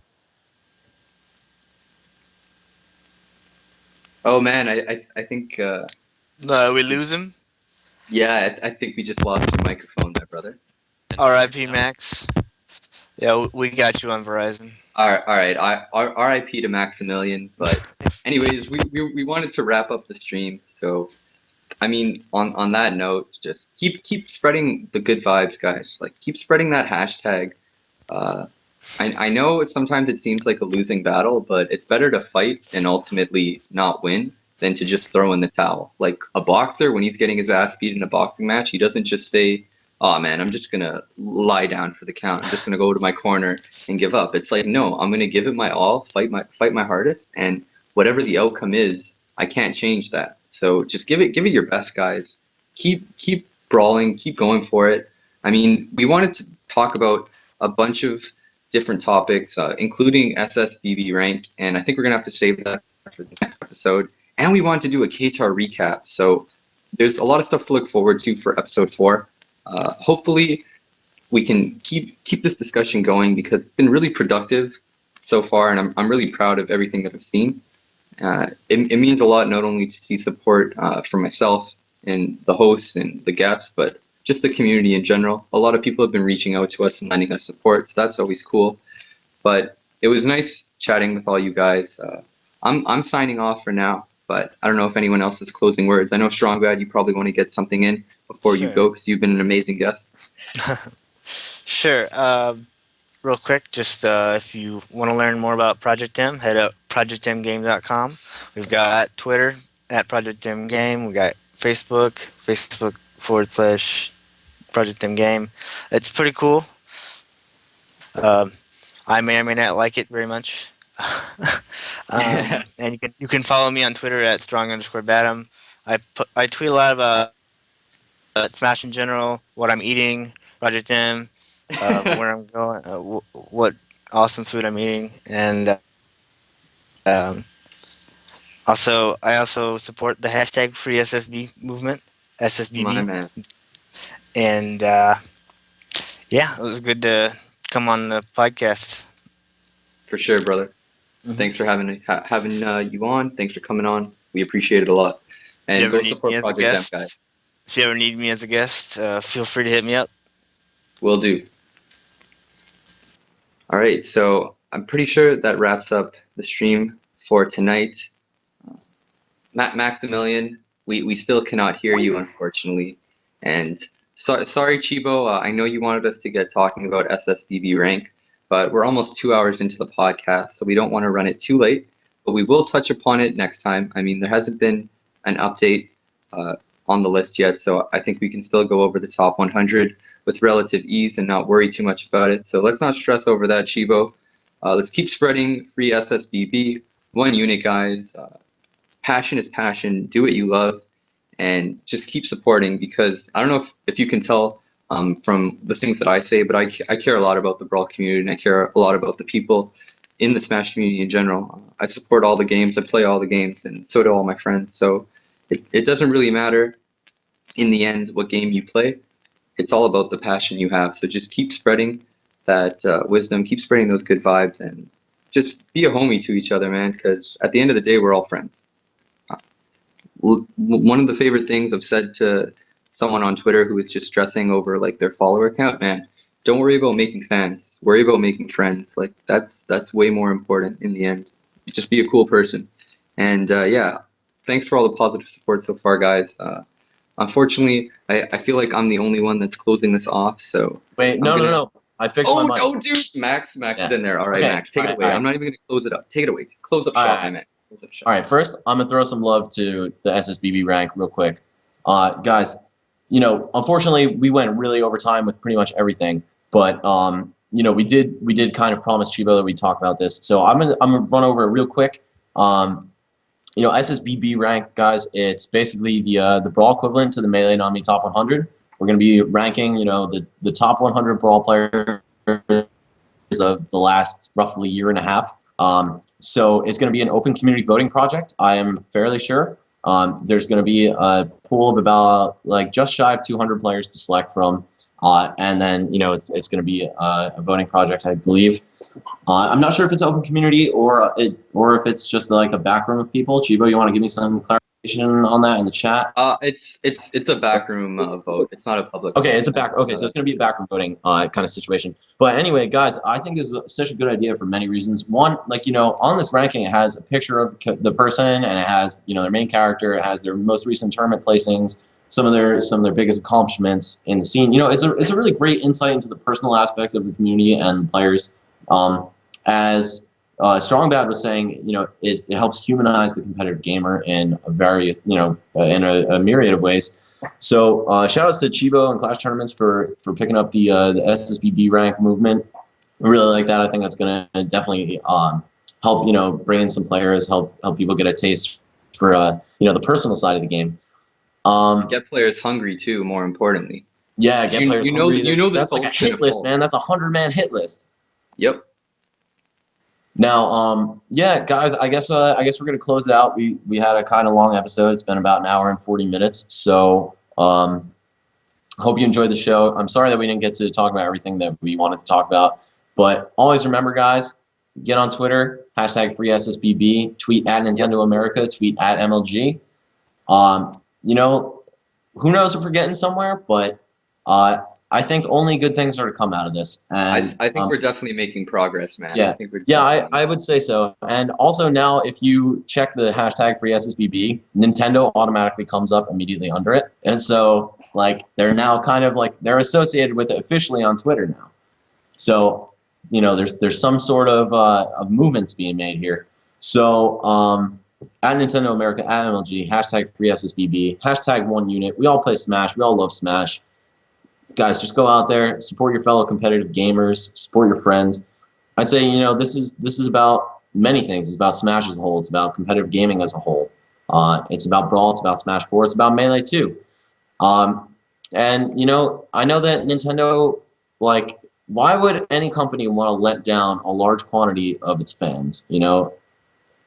Oh man, I think No, we lose him. yeah, I think we just lost your microphone there, brother. R.I.P. Max. Yeah, we got you on Verizon. All right. R.I.P. to Maximilian. But anyways, we wanted to wrap up the stream. So, I mean, on that note, just keep spreading the good vibes, guys. Like, keep spreading that hashtag. I know sometimes it seems like a losing battle, but it's better to fight and ultimately not win than to just throw in the towel. Like a boxer, when he's getting his ass beat in a boxing match, he doesn't just say, "Oh man, I'm just gonna lie down for the count. I'm just gonna go to my corner and give up." It's like, no, I'm gonna give it my all, fight my hardest, and whatever the outcome is, I can't change that. So just give it your best, guys. Keep brawling, keep going for it. I mean, we wanted to talk about a bunch of different topics, including SSBBrank, and I think we're gonna have to save that for the next episode. And we want to do a KTAR recap, so there's a lot of stuff to look forward to for episode 4. Hopefully, we can keep this discussion going because it's been really productive so far, and I'm really proud of everything that I've seen. It means a lot not only to see support from myself and the hosts and the guests, but just the community in general. A lot of people have been reaching out to us and lending us support, so that's always cool. But it was nice chatting with all you guys. I'm signing off for now, but I don't know if anyone else has closing words. I know Strongbad, you probably want to get something in before you go because you've been an amazing guest. Sure. Real quick, just if you want to learn more about Project M, head up projectmgame.com. We've got Twitter at Project M Game. We got Facebook /Project M Game. It's pretty cool. I may or may not like it very much. And you can follow me on Twitter at strong_badam. I tweet a lot about Smash in general, what I'm eating, Project M, where I'm going, what awesome food I'm eating, and I also support the hashtag Free SSB movement, SSBB. My man. And yeah, it was good to come on the podcast. For sure, brother. Mm-hmm. Thanks for having you on. Thanks for coming on. We appreciate it a lot. And go support Project M, guys. If you ever need me as a guest, feel free to hit me up. Will do. All right, so I'm pretty sure that wraps up the stream for tonight. Maximilian, we still cannot hear you, unfortunately. And sorry, Chibo. I know you wanted us to get talking about SSBBrank, but we're almost 2 hours into the podcast, so we don't want to run it too late. But we will touch upon it next time. I mean, there hasn't been an update on the list yet, so I think we can still go over the top 100. with relative ease and not worry too much about it. So let's not stress over that, Chibo. Let's keep spreading free SSBB, one unit, guys. Passion is passion. Do what you love, and just keep supporting, because I don't know if you can tell from the things that I say, but I care a lot about the Brawl community, and I care a lot about the people in the Smash community in general. I support all the games, I play all the games, and so do all my friends. So it doesn't really matter in the end what game you play. It's all about the passion you have. So just keep spreading that wisdom, keep spreading those good vibes, and just be a homie to each other, man, because at the end of the day, we're all friends. One of the favorite things I've said to someone on Twitter who is just stressing over like their follower count, man, don't worry about making fans. Worry about making friends. Like that's way more important in the end. Just be a cool person. And yeah, thanks for all the positive support so far, guys. Unfortunately, I feel like I'm the only one that's closing this off. So Wait, no. I fixed my mic. Oh, dude, Max is in there. All right, Okay, Max, take it away. all right. I'm not even gonna close it up. Take it away. Close up All shop, right. my man. Close up shop. All right, first I'm gonna throw some love to the SSBB rank real quick, guys. You know, unfortunately, we went really over time with pretty much everything, but you know, we did kind of promise Chibo that we'd talk about this, so I'm gonna run over it real quick. You know, SSBB rank, guys, it's basically the Brawl equivalent to the Melee Nami Top 100. We're gonna be ranking, you know, the top 100 Brawl players of the last roughly year and a half. So it's going to be an open community voting project, I am fairly sure. There's going to be a pool of about like just shy of 200 players to select from, and then, you know, it's going to be a voting project, I believe. I'm not sure if it's open community or if it's just like a backroom of people. Chibo, you want to give me some clarification on that in the chat? It's a backroom vote. It's not a public. Okay, vote. it's a back. Okay, so it's going to be a backroom voting kind of situation. But anyway, guys, I think this is such a good idea for many reasons. One, like, you know, on this ranking, it has a picture of the person, and it has, you know, their main character. It has their most recent tournament placings, some of their biggest accomplishments in the scene. You know, it's a really great insight into the personal aspect of the community and players. As Strongbad was saying, you know, it helps humanize the competitive gamer in a very, you know, in a myriad of ways. So shout outs to Chibo and Clash Tournaments for picking up the SSBB rank movement. I really like that. I think that's going to definitely help, you know, bring in some players, help people get a taste for you know, the personal side of the game. Get players hungry too. More importantly. Yeah, get players hungry. You know that's like a hit list, man. That's a 100-man hit list. Yep. Now, yeah, guys, I guess we're gonna close it out. We had a kind of long episode. It's been about an hour and 40 minutes. So, hope you enjoyed the show. I'm sorry that we didn't get to talk about everything that we wanted to talk about, but always remember, guys, get on Twitter, #FreeSSBB, tweet at Nintendo America, tweet at MLG. You know, who knows if we're getting somewhere, but I think only good things are to come out of this. And I think we're definitely making progress, man. Yeah, I would say so. And also now, if you check the #FreeSSBB, Nintendo automatically comes up immediately under it. And so, like, they're now kind of like, they're associated with it officially on Twitter now. So, you know, there's some sort of movements being made here. So, at Nintendo America, at MLG, #FreeSSBB, #1Unit. We all play Smash. We all love Smash. Guys, just go out there, support your fellow competitive gamers, support your friends. I'd say, you know, this is about many things. It's about Smash as a whole. It's about competitive gaming as a whole. It's about Brawl. It's about Smash 4. It's about Melee too. And, you know, I know that Nintendo, like, why would any company want to let down a large quantity of its fans, you know,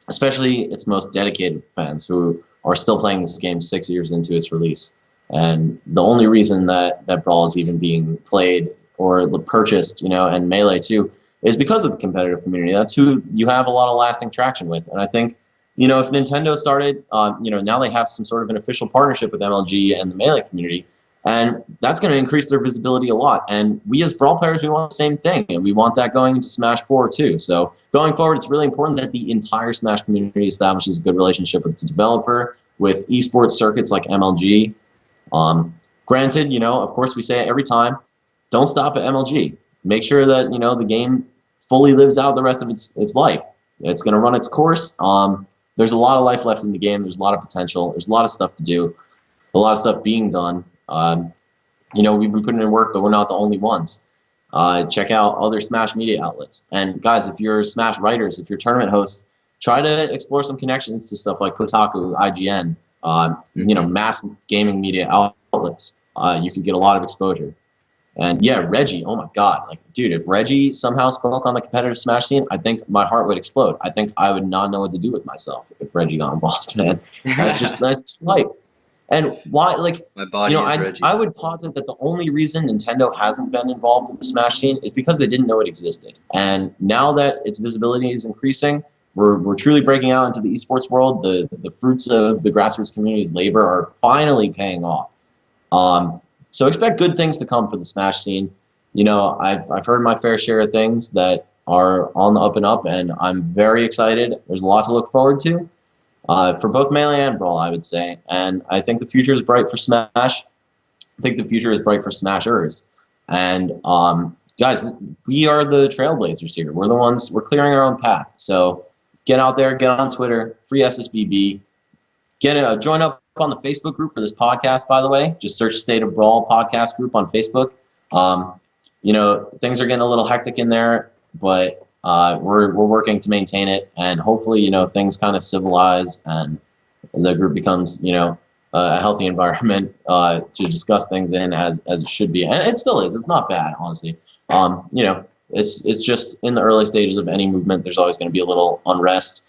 especially its most dedicated fans who are still playing this game 6 years into its release? And the only reason that Brawl is even being played or purchased, you know, and Melee too, is because of the competitive community. That's who you have a lot of lasting traction with. And I think, you know, if Nintendo started, you know, now they have some sort of an official partnership with MLG and the Melee community, and that's going to increase their visibility a lot. And we as Brawl players, we want the same thing, and we want that going into Smash 4 too. So going forward, it's really important that the entire Smash community establishes a good relationship with its developer, with esports circuits like MLG. Granted, you know, of course we say it every time, don't stop at MLG. Make sure that, you know, the game fully lives out the rest of its life. It's going to run its course. There's a lot of life left in the game. There's a lot of potential. There's a lot of stuff to do. A lot of stuff being done. we've been putting in work, but we're not the only ones. Check out other Smash media outlets. And guys, if you're Smash writers, if you're tournament hosts, try to explore some connections to stuff like Kotaku, IGN, mass gaming media outlets. You could get a lot of exposure. And yeah, Reggie, oh my God. Like, dude, if Reggie somehow spoke on the competitive Smash scene, I think my heart would explode. I think I would not know what to do with myself if Reggie got involved, man. That's too hype. And why, like, My body is Reggie. I would posit that the only reason Nintendo hasn't been involved in the Smash scene is because they didn't know it existed. And now that its visibility is increasing, we're truly breaking out into the esports world. The fruits of the grassroots community's labor are finally paying off. So expect good things to come for the Smash scene. I've heard my fair share of things that are on the up and up, and I'm very excited. There's a lot to look forward to for both Melee and Brawl, I would say. And I think the future is bright for Smash. I think the future is bright for Smashers. And guys, we are the trailblazers here. We're the ones, we're clearing our own path. So get out there, get on Twitter, free SSBB. Join up on the Facebook group for this podcast, by the way. Just search State of Brawl podcast group on Facebook. Things are getting a little hectic in there, but we're working to maintain it, and hopefully, things kind of civilize and the group becomes, a healthy environment to discuss things in as it should be. And it still is. It's not bad, honestly. It's just in the early stages of any movement, there's always going to be a little unrest.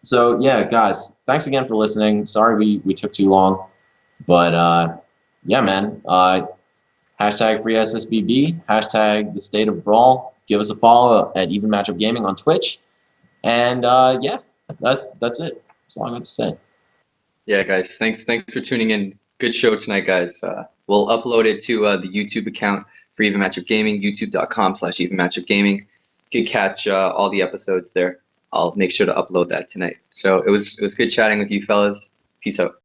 So yeah, guys, thanks again for listening. Sorry we took too long, but yeah, man. Hashtag free SSBB, hashtag the state of Brawl. Give us a follow at Even Matchup Gaming on Twitch, and yeah, that's it. That's all I got to say. Yeah, guys, thanks for tuning in. Good show tonight, guys. We'll upload it to the YouTube account for Even Matchup Gaming, youtube.com/evenmatchupgaming. You can catch all the episodes there. I'll make sure to upload that tonight. So it was good chatting with you fellas. Peace out.